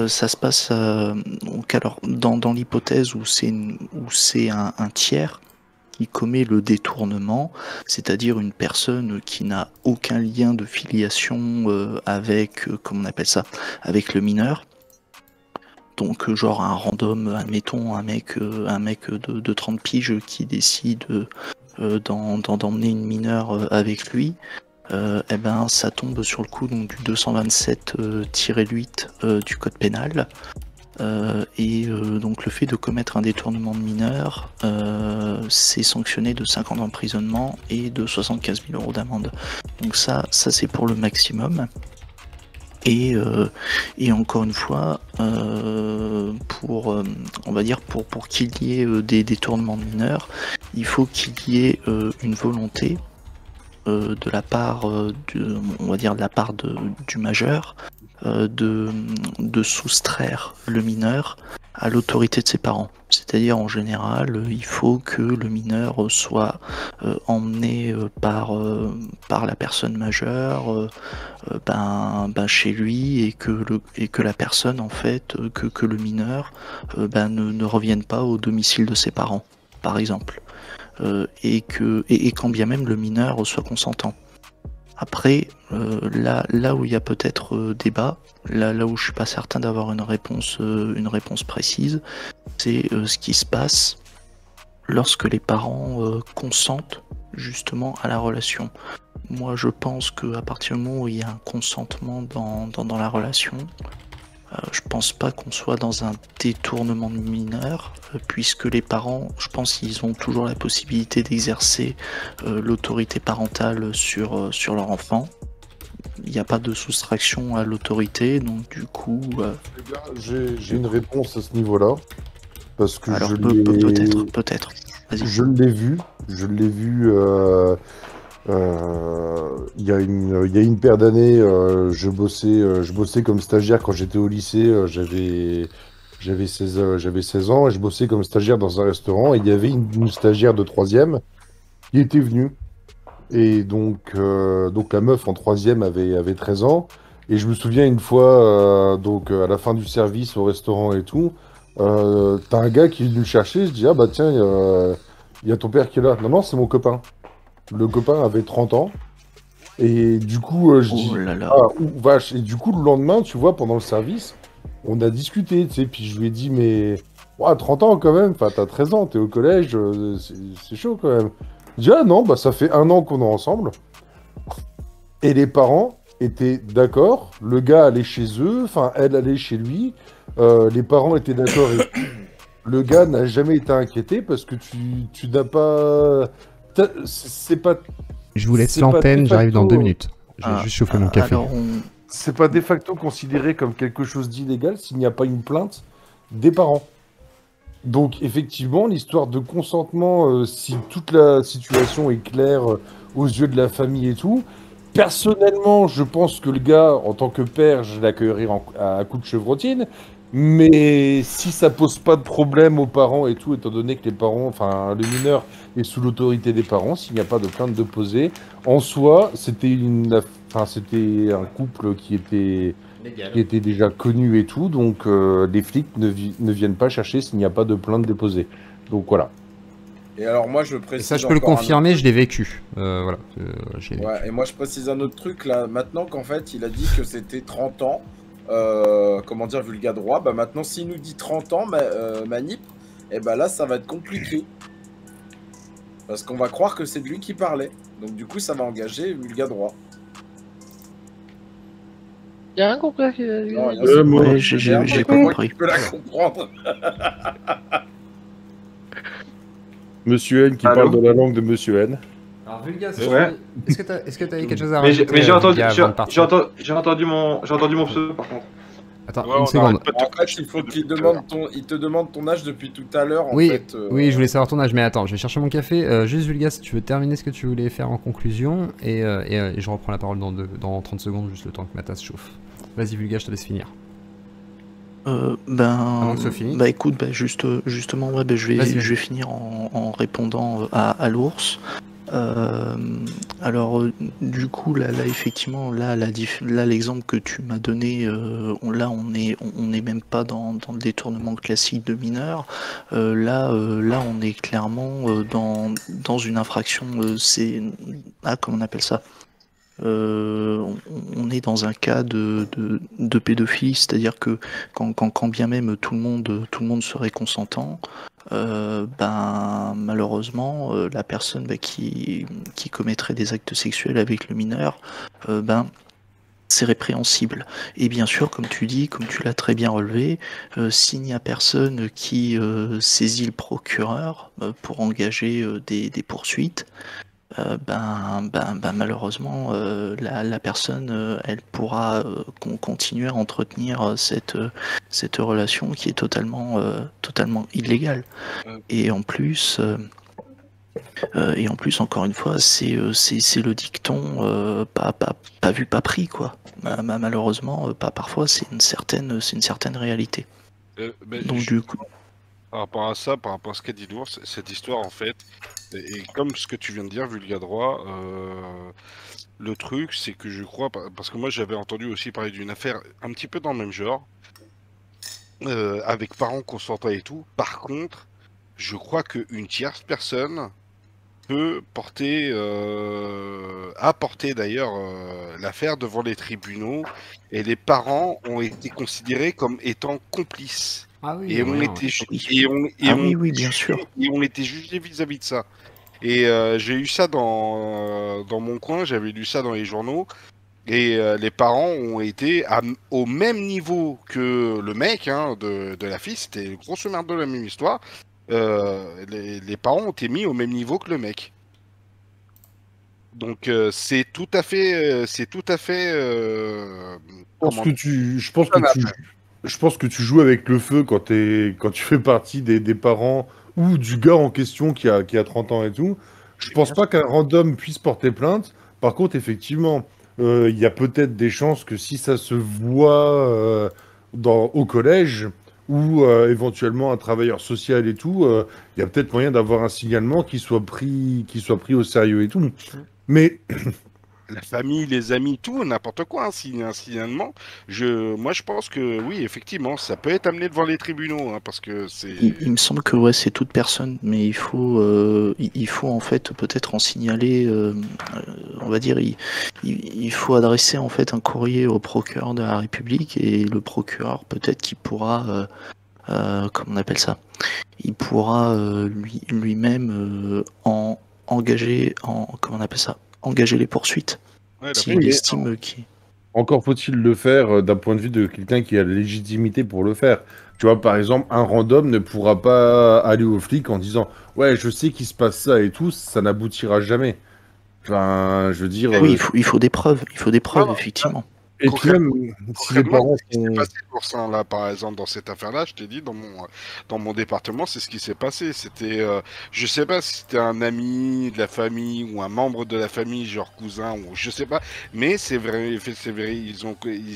Ça se passe donc, alors, dans l'hypothèse où c'est un tiers qui commet le détournement, c'est-à-dire une personne qui n'a aucun lien de filiation avec, comment on appelle ça, avec le mineur. Donc genre un random, admettons un mec de 30 piges qui décide d'emmener une mineure avec lui, eh ben ça tombe sur le coup donc, du 227-8 du code pénal. Donc le fait de commettre un détournement de mineur, c'est sanctionné de 5 ans d'emprisonnement et de 75 000 € d'amende. Donc ça c'est pour le maximum. Et encore une fois, on va dire pour qu'il y ait des détournements de mineurs, il faut qu'il y ait une volonté de la part du majeur de soustraire le mineur à l'autorité de ses parents. C'est-à-dire en général, il faut que le mineur soit emmené par la personne majeure chez lui et que la personne en fait, que le mineur ne revienne pas au domicile de ses parents, par exemple, et quand bien même le mineur soit consentant. Après, là où il y a peut-être débat, là où je suis pas certain d'avoir une réponse précise, c'est ce qui se passe lorsque les parents consentent justement à la relation. Moi, je pense qu'à partir du moment où il y a un consentement dans la relation, je pense pas qu'on soit dans un détournement de mineur, puisque les parents, je pense qu'ils ont toujours la possibilité d'exercer l'autorité parentale sur leur enfant. Il n'y a pas de soustraction à l'autorité, donc du coup... Les gars, j'ai une réponse à ce niveau-là, parce que alors, peut-être. Vas-y. Je l'ai vu, il y a une paire d'années, je bossais comme stagiaire quand j'étais au lycée, j'avais 16 ans et je bossais comme stagiaire dans un restaurant et il y avait une stagiaire de 3e qui était venue. Et donc la meuf en 3e avait 13 ans et je me souviens une fois, à la fin du service au restaurant et tout, t'as un gars qui est venu le chercher, je dis ah bah tiens, il y a ton père qui est là. Non, c'est mon copain. Le copain avait 30 ans. Et du coup, je dis, vache. Et du coup, le lendemain, tu vois, pendant le service, on a discuté, tu sais. Puis je lui ai dit, mais, 30 ans quand même. Enfin, t'as 13 ans, t'es au collège, c'est chaud quand même. Je dis, ah non, bah ça fait 1 an qu'on est ensemble. Et les parents étaient d'accord. Le gars allait chez eux, enfin, elle allait chez lui. Les parents étaient d'accord. Et le gars n'a jamais été inquiété parce que tu n'as pas... C'est pas. Je vous laisse l'antenne, j'arrive dans 2 minutes. Je vais juste chauffer mon café. C'est pas de facto considéré comme quelque chose d'illégal s'il n'y a pas une plainte des parents. Donc effectivement, l'histoire de consentement, si toute la situation est claire aux yeux de la famille et tout, personnellement, je pense que le gars, en tant que père, je l'accueillerai à coup de chevrotine. Mais si ça pose pas de problème aux parents et tout, étant donné que les parents, enfin le mineur est sous l'autorité des parents, s'il n'y a pas de plainte déposée, en soi, c'était un couple qui était déjà connu et tout, donc les flics ne viennent pas chercher s'il n'y a pas de plainte déposée. Donc voilà. Et alors moi je précise. Et ça je peux le confirmer, je l'ai vécu. Voilà. Et moi je précise un autre truc là, maintenant qu'en fait il a dit que c'était 30 ans. Comment dire, vulga droit, bah maintenant s'il nous dit 30 ans manip, et bah là ça va être compliqué parce qu'on va croire que c'est de lui qui parlait, donc du coup ça va engager vulga droit. Y'a rien compris. Ouais, j'ai compris. Tu peux la comprendre. Monsieur N qui parle dans la langue de Monsieur N. Alors Vulga, ouais. Est-ce que t'as quelque chose à mais rajouter? Mais j'ai entendu mon pseudo par contre. Attends, une seconde. En fait, il faut qu'il te demande ton âge depuis tout à l'heure. Oui, en fait, oui, je voulais savoir ton âge, mais attends, je vais chercher mon café. Juste Vulga, si tu veux terminer ce que tu voulais faire en conclusion, et je reprends la parole dans 30 secondes, juste le temps que ma tasse chauffe. Vas-y Vulga, je te laisse finir. Bah écoute, justement, ouais, je vais finir en répondant à l'ours. Alors, du coup, là effectivement, là l'exemple que tu m'as donné, on est même pas dans le détournement classique de mineurs. Là, on est clairement dans une infraction. Comment on appelle ça? On est dans un cas de pédophilie, c'est-à-dire que quand bien même tout le monde serait consentant, malheureusement la personne qui commettrait des actes sexuels avec le mineur, c'est répréhensible. Et bien sûr, comme tu l'as très bien relevé, s'il n'y a personne qui saisit le procureur pour engager des poursuites, malheureusement la personne elle pourra continuer à entretenir cette relation qui est totalement illégale. Et en plus encore une fois c'est le dicton pas vu pas pris quoi. Malheureusement parfois c'est une certaine réalité. Donc du coup par rapport à ça, par rapport à ce qu'a dit l'ours, cette histoire en fait, et comme ce que tu viens de dire, Vulgadroit, le truc c'est que je crois, parce que moi j'avais entendu aussi parler d'une affaire un petit peu dans le même genre, avec parents consentants et tout. Par contre, je crois qu'une tierce personne peut apporter d'ailleurs l'affaire devant les tribunaux, et les parents ont été considérés comme étant complices. Ah oui, et on bien sûr. Et on était jugés vis-à-vis de ça. Et j'ai eu ça dans mon coin, j'avais lu ça dans les journaux, et les parents ont été au même niveau que le mec de la fille, c'était une grosse merde de la même histoire. Les parents ont été mis au même niveau que le mec. Donc c'est tout à fait je pense que tu joues avec le feu quand tu fais partie des parents ou du gars en question qui a 30 ans et tout. Je pense pas qu'un random puisse porter plainte. Par contre, effectivement, il y a peut-être des chances que si ça se voit au collège ou éventuellement un travailleur social et tout, il y a peut-être moyen d'avoir un signalement qui soit pris au sérieux et tout. Mais la famille, les amis, tout, n'importe quoi, un signalement. Moi, je pense que oui, effectivement, ça peut être amené devant les tribunaux, parce que c'est. Il me semble que c'est toute personne, mais il faut en fait peut-être en signaler. On va dire, il faut adresser en fait un courrier au procureur de la République, et le procureur peut-être qu'il pourra, comment on appelle ça, il pourra lui-même engager les poursuites. S'il estime qu'il... Encore faut-il le faire d'un point de vue de quelqu'un qui a la légitimité pour le faire. Tu vois, par exemple, un random ne pourra pas aller au flic en disant « Ouais, je sais qu'il se passe ça et tout, ça n'aboutira jamais. » Enfin, je veux dire... Oui, il faut des preuves, effectivement. Et puis même, si les parents ce qui s'est passé pour ça, là, par exemple, dans cette affaire-là, je t'ai dit, dans mon département, c'est ce qui s'est passé. C'était, je sais pas si c'était un ami de la famille ou un membre de la famille, genre cousin, ou je sais pas, mais c'est vrai,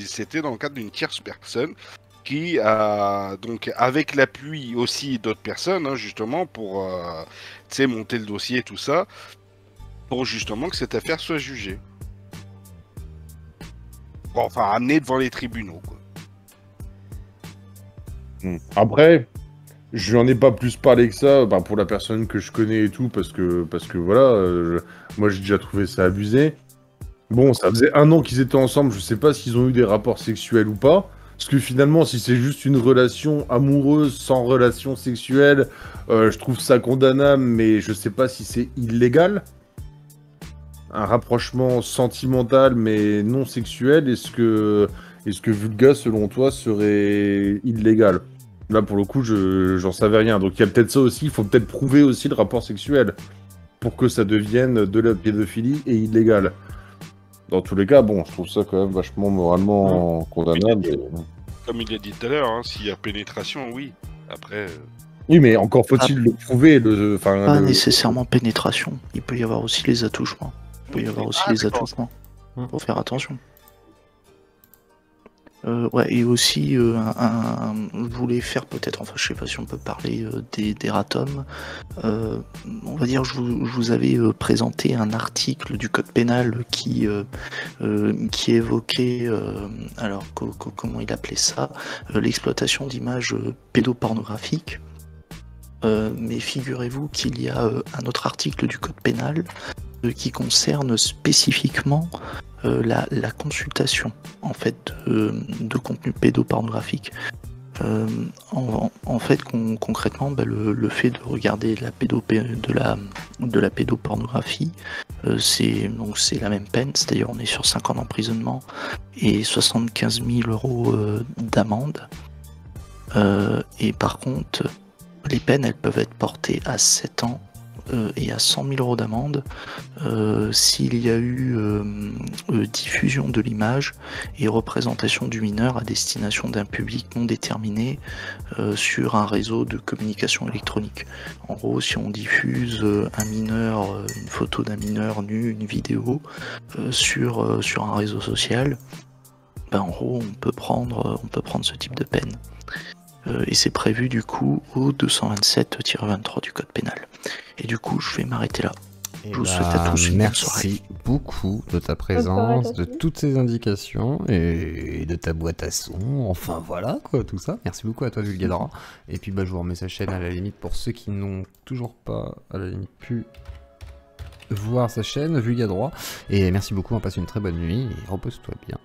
c'était dans le cadre d'une tierce personne qui a, donc, avec l'appui aussi d'autres personnes, justement, pour, monter le dossier et tout ça, pour justement que cette affaire soit jugée. Bon, enfin, amené devant les tribunaux, quoi. Après, je n'en ai pas plus parlé que ça, pour la personne que je connais et tout, parce que voilà, moi j'ai déjà trouvé ça abusé. Bon, ça faisait 1 an qu'ils étaient ensemble, je sais pas s'ils ont eu des rapports sexuels ou pas, parce que finalement, si c'est juste une relation amoureuse sans relation sexuelle, je trouve ça condamnable, mais je sais pas si c'est illégal. Un rapprochement sentimental mais non sexuel, est-ce que Vulga, selon toi, serait illégal? Là, pour le coup, j'en savais rien. Donc, il y a peut-être ça aussi. Il faut peut-être prouver aussi le rapport sexuel pour que ça devienne de la pédophilie et illégal. Dans tous les cas, bon, je trouve ça quand même vachement moralement condamnable. Comme il l'a dit tout à l'heure, s'il y a pénétration, oui. Après... Oui, mais encore faut-il le prouver. Pas nécessairement pénétration. Il peut y avoir aussi les attouchements. Il peut y avoir aussi les attouchements. Faut faire attention. Ouais, et aussi, je voulais faire peut-être, enfin je sais pas si on peut parler d'erratum. On va dire, je vous avais présenté un article du code pénal qui évoquait, alors comment il appelait ça, l'exploitation d'images pédopornographiques. Mais figurez-vous qu'il y a un autre article du code pénal qui concerne spécifiquement la consultation en fait de contenu pédopornographique. En fait, concrètement, le fait de regarder de la pédopornographie, c'est la même peine, c'est-à-dire on est sur 5 ans d'emprisonnement et 75 000 € d'amende. Et par contre, les peines, elles peuvent être portées à 7 ans et à 100 000 € d'amende s'il y a eu diffusion de l'image et représentation du mineur à destination d'un public non déterminé sur un réseau de communication électronique. En gros, si on diffuse un mineur, une photo d'un mineur nu, une vidéo sur un réseau social, en gros, on peut prendre ce type de peine. Et c'est prévu du coup au 227-23 du code pénal. Et du coup, je vais m'arrêter là. Je vous souhaite à tous une bonne soirée. Merci beaucoup de ta présence, de toutes ces indications et de ta boîte à son. Enfin voilà quoi, tout ça. Merci beaucoup à toi Vulgadra. Et puis je vous remets sa chaîne à la limite pour ceux qui n'ont toujours pas à la limite pu voir sa chaîne Vulgadra. Et merci beaucoup, on passe une très bonne nuit et repose-toi bien.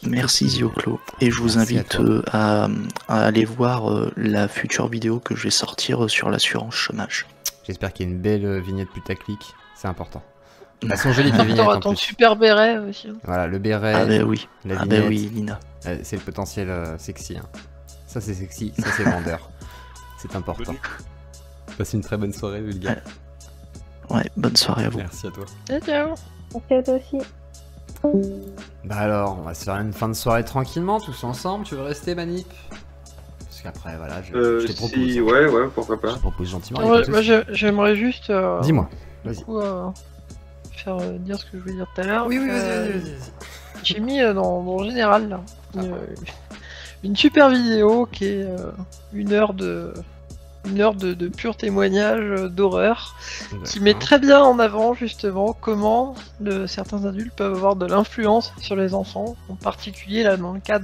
Merci Zioclo, et je vous invite à aller voir la future vidéo que je vais sortir sur l'assurance chômage. J'espère qu'il y a une belle vignette putaclic, c'est important. Elles sont jolies tes vignettes. T'auras ton super béret aussi. Voilà, le béret. Ah bah oui, la vignette, oui, Lina. C'est le potentiel sexy. Hein. Ça c'est sexy, ça c'est vendeur. C'est important. Passe une très bonne soirée, Vulga. Ouais, bonne soirée à vous. Merci à toi. Ciao. Merci à toi aussi. Bah alors, on va se faire une fin de soirée tranquillement, tous ensemble. Tu veux rester, Manip? Parce qu'après, voilà, je te propose. Si, ouais, pourquoi pas. Je te propose gentiment. Ouais, moi, j'aimerais juste. Dis-moi, vas-y. Faire dire ce que je voulais dire tout à l'heure. Oui, vas-y. J'ai mis dans le général là, une super vidéo qui est une heure de pur témoignage d'horreur qui met très bien en avant justement comment certains adultes peuvent avoir de l'influence sur les enfants, en particulier là dans le cas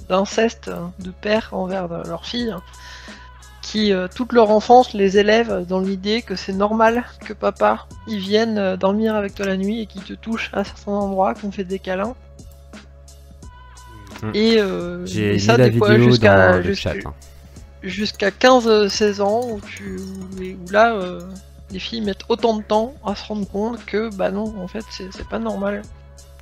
d'inceste de père envers leur fille, qui toute leur enfance les élèvent dans l'idée que c'est normal que papa il vienne dormir avec toi la nuit et qu'il te touche à certains endroits, qu'on fait des câlins. Et j'ai ça la des fois vidéo jusqu'à dans le chat. Jusqu'à 15-16 ans où là les filles mettent autant de temps à se rendre compte que bah non en fait c'est pas normal.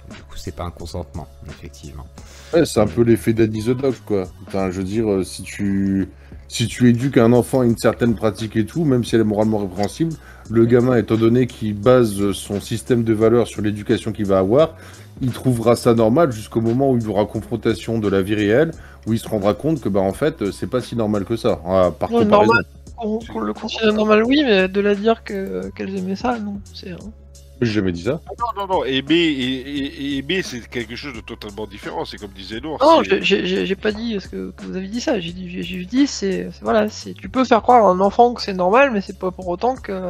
Du coup c'est pas un consentement effectivement. Ouais, c'est un peu l'effet Daddy the Dog quoi. Enfin, je veux dire si tu éduques un enfant à une certaine pratique et tout, même si elle est moralement répréhensible, le gamin étant donné qu'il base son système de valeurs sur l'éducation qu'il va avoir, il trouvera ça normal jusqu'au moment où il y aura confrontation de la vie réelle, où il se rendra compte que bah en fait c'est pas si normal que ça, par comparaison. On le considère normal oui, mais de la dire qu'elles aimaient ça, non, c'est... J'ai jamais dit ça. Non, aimer c'est quelque chose de totalement différent, c'est comme disait Nour. Non, j'ai pas dit que vous avez dit ça, j'ai dit c'est voilà, tu peux faire croire à un enfant que c'est normal, mais c'est pas pour autant que...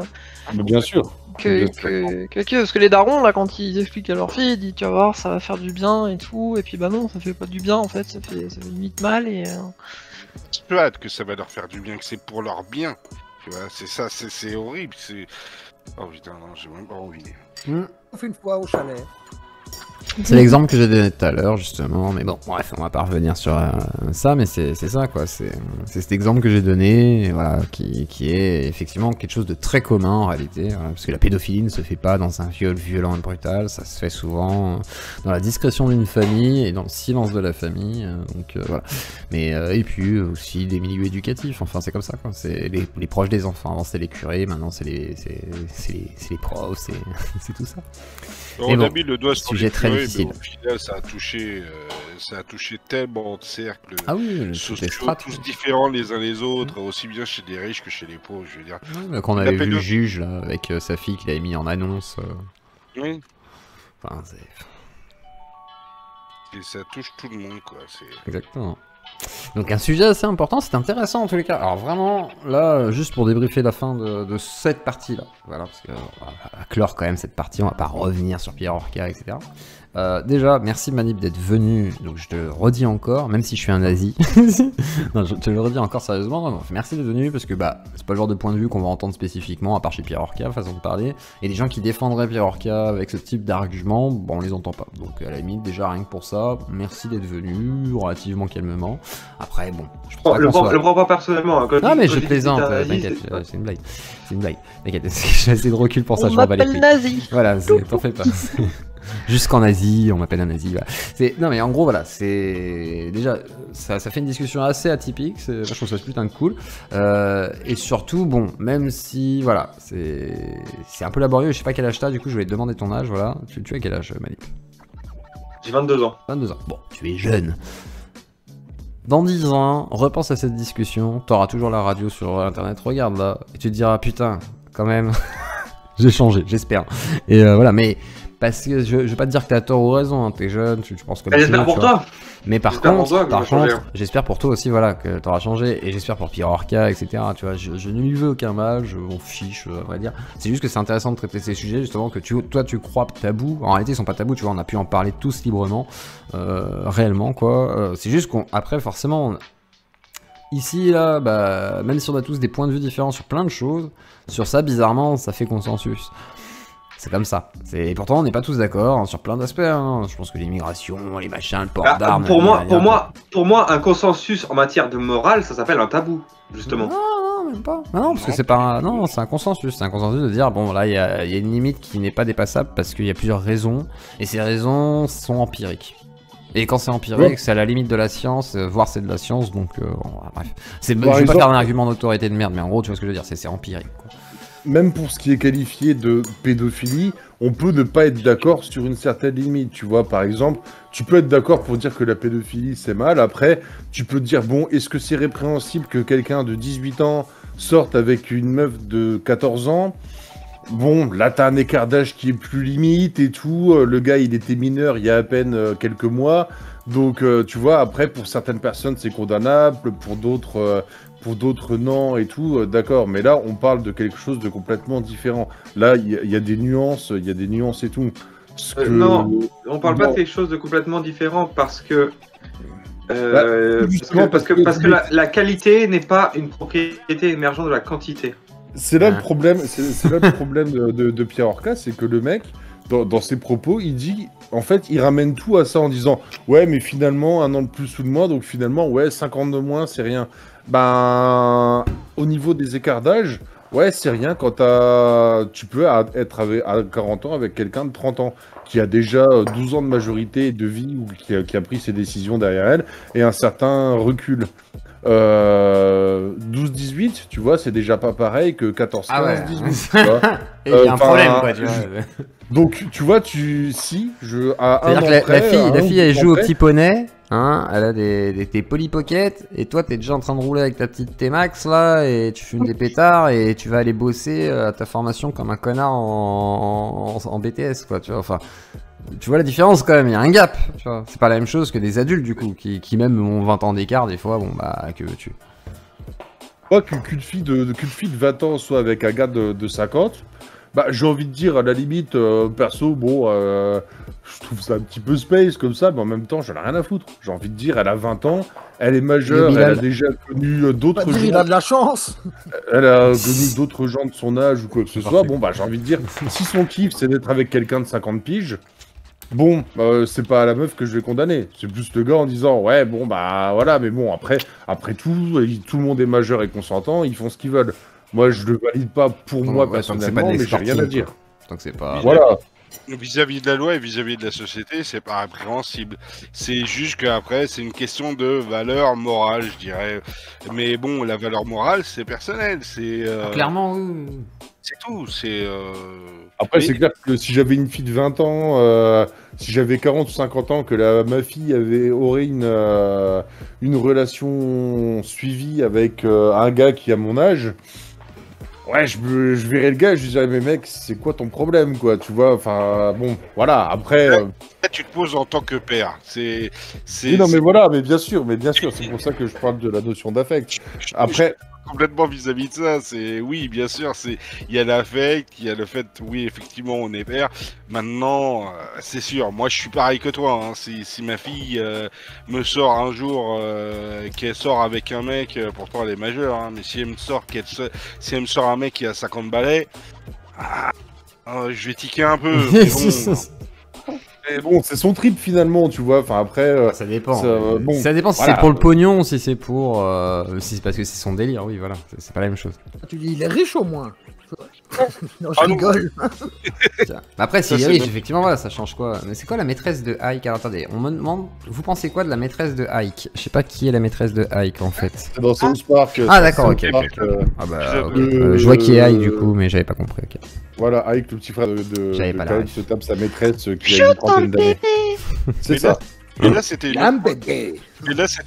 Mais bien sûr. Parce que les darons, là, quand ils expliquent à leur fille, ils disent tu vas voir, ça va faire du bien et tout, et puis bah non, ça fait pas du bien en fait, ça fait limite mal et... Je peux hâte que ça va leur faire du bien, que c'est pour leur bien, tu vois, c'est ça, c'est horrible, c'est... Oh putain, non, j'ai même pas envie. On fait une fois au chalet. C'est l'exemple que j'ai donné tout à l'heure justement, mais bon, bref, on va pas revenir sur ça, mais c'est ça quoi, c'est cet exemple que j'ai donné, voilà, qui est effectivement quelque chose de très commun en réalité, voilà, parce que la pédophilie ne se fait pas dans un viol violent et brutal, ça se fait souvent dans la discrétion d'une famille et dans le silence de la famille, donc voilà. Mais et puis aussi des milieux éducatifs, enfin c'est comme ça quoi, c'est les proches des enfants, avant c'était les curés, maintenant c'est les profs, c'est tout ça. On a mis le doigt sur sujet très difficile. Au final, ça a touché tellement de cercles sociaux, tous différents les uns les autres, aussi bien chez les riches que chez les pauvres, je veux dire. Ouais, quand on avait vu le juge là, avec sa fille qu'il avait mis en annonce. Oui. Enfin, ça touche tout le monde, quoi. Exactement. Donc un sujet assez important, c'est intéressant en tous les cas. Alors vraiment, là, juste pour débriefer la fin de cette partie-là, voilà, parce que on va clore quand même cette partie, on va pas revenir sur Pierre Orca, etc. Déjà, merci Manip d'être venu, donc je te le redis encore, même si je suis un nazi. Non, je te le redis encore sérieusement, vraiment. Merci d'être venu, parce que bah, c'est pas le genre de point de vue qu'on va entendre spécifiquement, à part chez Pierre Orca, façon de parler. Et les gens qui défendraient Pierre Orca avec ce type d'argument, bon, on les entend pas. Donc à la limite, déjà rien que pour ça, merci d'être venu, relativement calmement. Après, bon, je pense le prends pas personnellement. Hein, non, mais je plaisante, t'inquiète, c'est une blague. C'est une blague. T'inquiète, j'ai assez de recul pour ça, je m'en bats les couilles. On m'appelle nazi. Voilà, t'en fais pas. Jusqu'en Asie, on m'appelle un nazi. Voilà. Non, mais en gros, voilà, c'est. Déjà, ça fait une discussion assez atypique. Je trouve ça putain de cool. Et surtout, bon, même si. Voilà, c'est un peu laborieux. Je sais pas quel âge t'as, du coup, je vais te demander ton âge. Voilà. Tu as quel âge, Malik? J'ai 22 ans. 22 ans. Bon, tu es jeune. Dans 10 ans, repense à cette discussion. T'auras toujours la radio sur internet. Regarde là. Et tu te diras, putain, quand même. J'ai changé, j'espère. Et voilà, mais. Parce que je vais pas te dire que t'as tort ou raison, hein, t'es jeune, tu penses comme ça. J'espère pour toi. Mais par contre, j'espère pour toi aussi, voilà, que t'auras changé, et j'espère pour Pierre Orca, etc. Tu vois, je ne lui veux aucun mal, je m'en fiche, à vrai dire. C'est juste que c'est intéressant de traiter ces sujets, justement, que toi tu crois tabous. En réalité, ils sont pas tabous, tu vois, on a pu en parler tous librement, réellement, quoi. C'est juste qu'après, forcément, ici, là, bah, même si on a tous des points de vue différents sur plein de choses, sur ça, bizarrement, ça fait consensus. C'est comme ça. Et pourtant, on n'est pas tous d'accord hein, sur plein d'aspects. Hein. Je pense que l'immigration, les machins, le port d'armes... Pour moi, un consensus en matière de morale, ça s'appelle un tabou, justement. Non, même pas. Non, parce que c'est pas non, c'est un consensus. C'est un consensus de dire, bon, là, il y a une limite qui n'est pas dépassable parce qu'il y a plusieurs raisons. Et ces raisons sont empiriques. Et quand c'est empirique, c'est à la limite de la science, voire c'est de la science, donc bon, bref. Je vais pas faire un argument d'autorité de merde, mais en gros, tu vois ce que je veux dire, c'est empirique, quoi. Même pour ce qui est qualifié de pédophilie, on peut ne pas être d'accord sur une certaine limite, tu vois. Par exemple, tu peux être d'accord pour dire que la pédophilie, c'est mal. Après, tu peux te dire, bon, est-ce que c'est répréhensible que quelqu'un de 18 ans sorte avec une meuf de 14 ans? Bon, là, t'as un écart d'âge qui est plus limite et tout. Le gars, il était mineur il y a à peine quelques mois. Donc, tu vois, après, pour certaines personnes, c'est condamnable. Pour d'autres, non et tout. D'accord, mais là, on parle de quelque chose de complètement différent. Là, il y a des nuances, et tout. Non, on parle pas de quelque chose de complètement différent parce que... parce que la qualité n'est pas une propriété émergente de la quantité. C'est là le problème, c'est là le problème de Pierre Orca, c'est que le mec, dans ses propos, il dit, en fait, il ramène tout à ça en disant, ouais, mais finalement, 1 an de plus ou de moins, donc finalement, ouais, 50 de moins, c'est rien. Ben, au niveau des écarts d'âge, ouais, c'est rien quand tu peux être à 40 ans avec quelqu'un de 30 ans qui a déjà 12 ans de majorité et de vie ou qui a pris ses décisions derrière elle et un certain recul. 12-18, tu vois, c'est déjà pas pareil que 14-15, ah ouais. 18. Tu vois. Et il y a un problème, quoi, tu vois. Donc, tu vois, c'est-à-dire que la fille, elle joue au petit poney, hein, elle a des Polly Pocket, et toi, t'es déjà en train de rouler avec ta petite T-Max, là, et tu fumes des pétards, et tu vas aller bosser à ta formation comme un connard en BTS, quoi, tu vois, enfin... Tu vois la différence quand même, il y a un gap, tu vois. C'est pas la même chose que des adultes du coup, qui même ont 20 ans d'écart des fois, bon bah que veux-tu. Moi qu'une fille de 20 ans soit avec un gars de 50, bah j'ai envie de dire à la limite, perso, bon, je trouve ça un petit peu space comme ça, mais en même temps j'en ai rien à foutre. J'ai envie de dire, elle a 20 ans, elle est majeure, elle a déjà connu d'autres gens. Il a de la chance. Elle a connu d'autres gens de son âge ou quoi que ce soit, bon bah j'ai envie de dire, si son kiff c'est d'être avec quelqu'un de 50 piges, bon, c'est pas la meuf que je vais condamner. C'est plus le gars en disant, ouais, bon, bah voilà, mais bon, après tout le monde est majeur et consentant, ils font ce qu'ils veulent. Moi, je le valide pas pour moi personnellement, mais j'ai rien à dire. Donc c'est pas... Voilà. Vis-à-vis de la loi et vis-à-vis de la société, c'est pas répréhensible. C'est juste qu'après, c'est une question de valeur morale, je dirais. Mais bon, la valeur morale, c'est personnel. C'est clairement, oui. C'est tout. C'est. Après, c'est clair que si j'avais une fille de 20 ans, si j'avais 40 ou 50 ans, que ma fille aurait une relation suivie avec un gars qui a mon âge, Ouais, je verrais le gars, je lui dirais, mais mec, c'est quoi ton problème, quoi, tu vois, enfin, bon, voilà, après... Là, tu te poses en tant que père, Oui, non, mais voilà, mais bien sûr, c'est pour ça que je parle de la notion d'affect. Après... Complètement vis-à-vis de ça, c'est oui, bien sûr, il y a l'affect, il y a le fait, oui, effectivement, on est père. Maintenant, c'est sûr, moi je suis pareil que toi. Hein. Si ma fille me sort un jour qu'elle sort avec un mec, pourtant elle est majeure, hein, mais si elle me sort si elle me sort un mec qui a 50 balais, je vais tiquer un peu. Mais bon, Mais bon, c'est son trip finalement, tu vois. Enfin après, ça dépend. Bon, ça dépend si voilà. c'est pour le pognon, si c'est pour, si c'est parce que c'est son délire. Oui, voilà, c'est pas la même chose. Tu dis, il est riche au moins. Non, je rigole. Après, s'il est riche, effectivement, voilà, ça change quoi. Mais c'est quoi la maîtresse de Ike? Alors attendez, on me demande, vous pensez quoi de la maîtresse de Ike? Je sais pas qui est la maîtresse de Ike en fait. C'est dans South Park. Ah d'accord, ok. Ah bah, okay. Je vois qui est Ike du coup, mais j'avais pas compris. Ok. Voilà, Ike, le petit frère de Kyle, se tape sa maîtresse qui a une trentaine d'années. C'est ça. Et là, c'était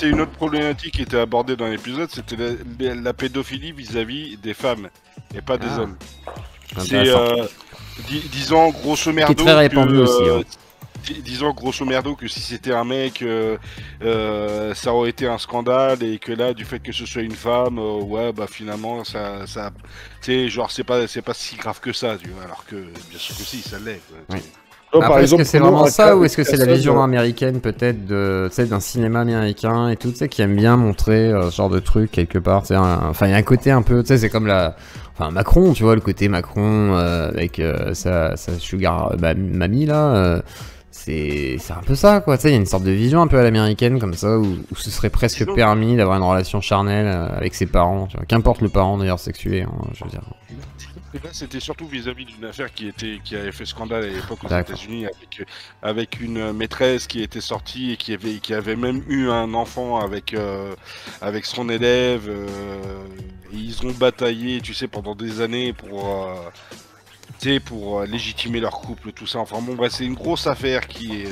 une autre problématique qui était abordée dans l'épisode, c'était la pédophilie vis-à-vis des femmes et pas des hommes. C'est disons grosso merdo qui est très répandu aussi. Hein. Disons grosso merdo que si c'était un mec, ça aurait été un scandale et que là, du fait que ce soit une femme, ouais, bah finalement, ça, tu sais, genre c'est pas si grave que ça, tu vois, alors que bien sûr que si, ça l'est. Oui. Après, est-ce que c'est vraiment ça ou est-ce que c'est la vision américaine peut-être d'un cinéma américain et tout, tu sais, qui aime bien montrer ce genre de truc quelque part, tu sais, enfin il y a un côté un peu, tu sais, c'est comme Macron, tu vois, le côté Macron avec sa sugar mamie là, c'est un peu ça quoi, tu sais, il y a une sorte de vision un peu à l'américaine comme ça où ce serait presque permis d'avoir une relation charnelle avec ses parents, tu vois, qu'importe le parent d'ailleurs sexué, hein, je veux dire. Là, c'était surtout vis-à-vis d'une affaire qui avait fait scandale à l'époque aux États-Unis avec une maîtresse qui était sortie et qui avait même eu un enfant avec son élève. Et ils ont bataillé, tu sais, pendant des années pour légitimer leur couple, tout ça. Enfin bon, bref, c'est une grosse affaire qui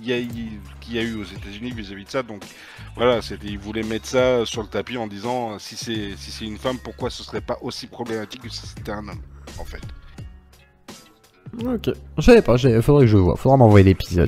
y a eu aux États-Unis vis-à-vis de ça. Donc voilà, ils voulaient mettre ça sur le tapis en disant si c'est une femme, pourquoi ce serait pas aussi problématique que si c'était un homme, en fait. Ok, je savais pas, faudrait que je vois, faudra m'envoyer l'épisode.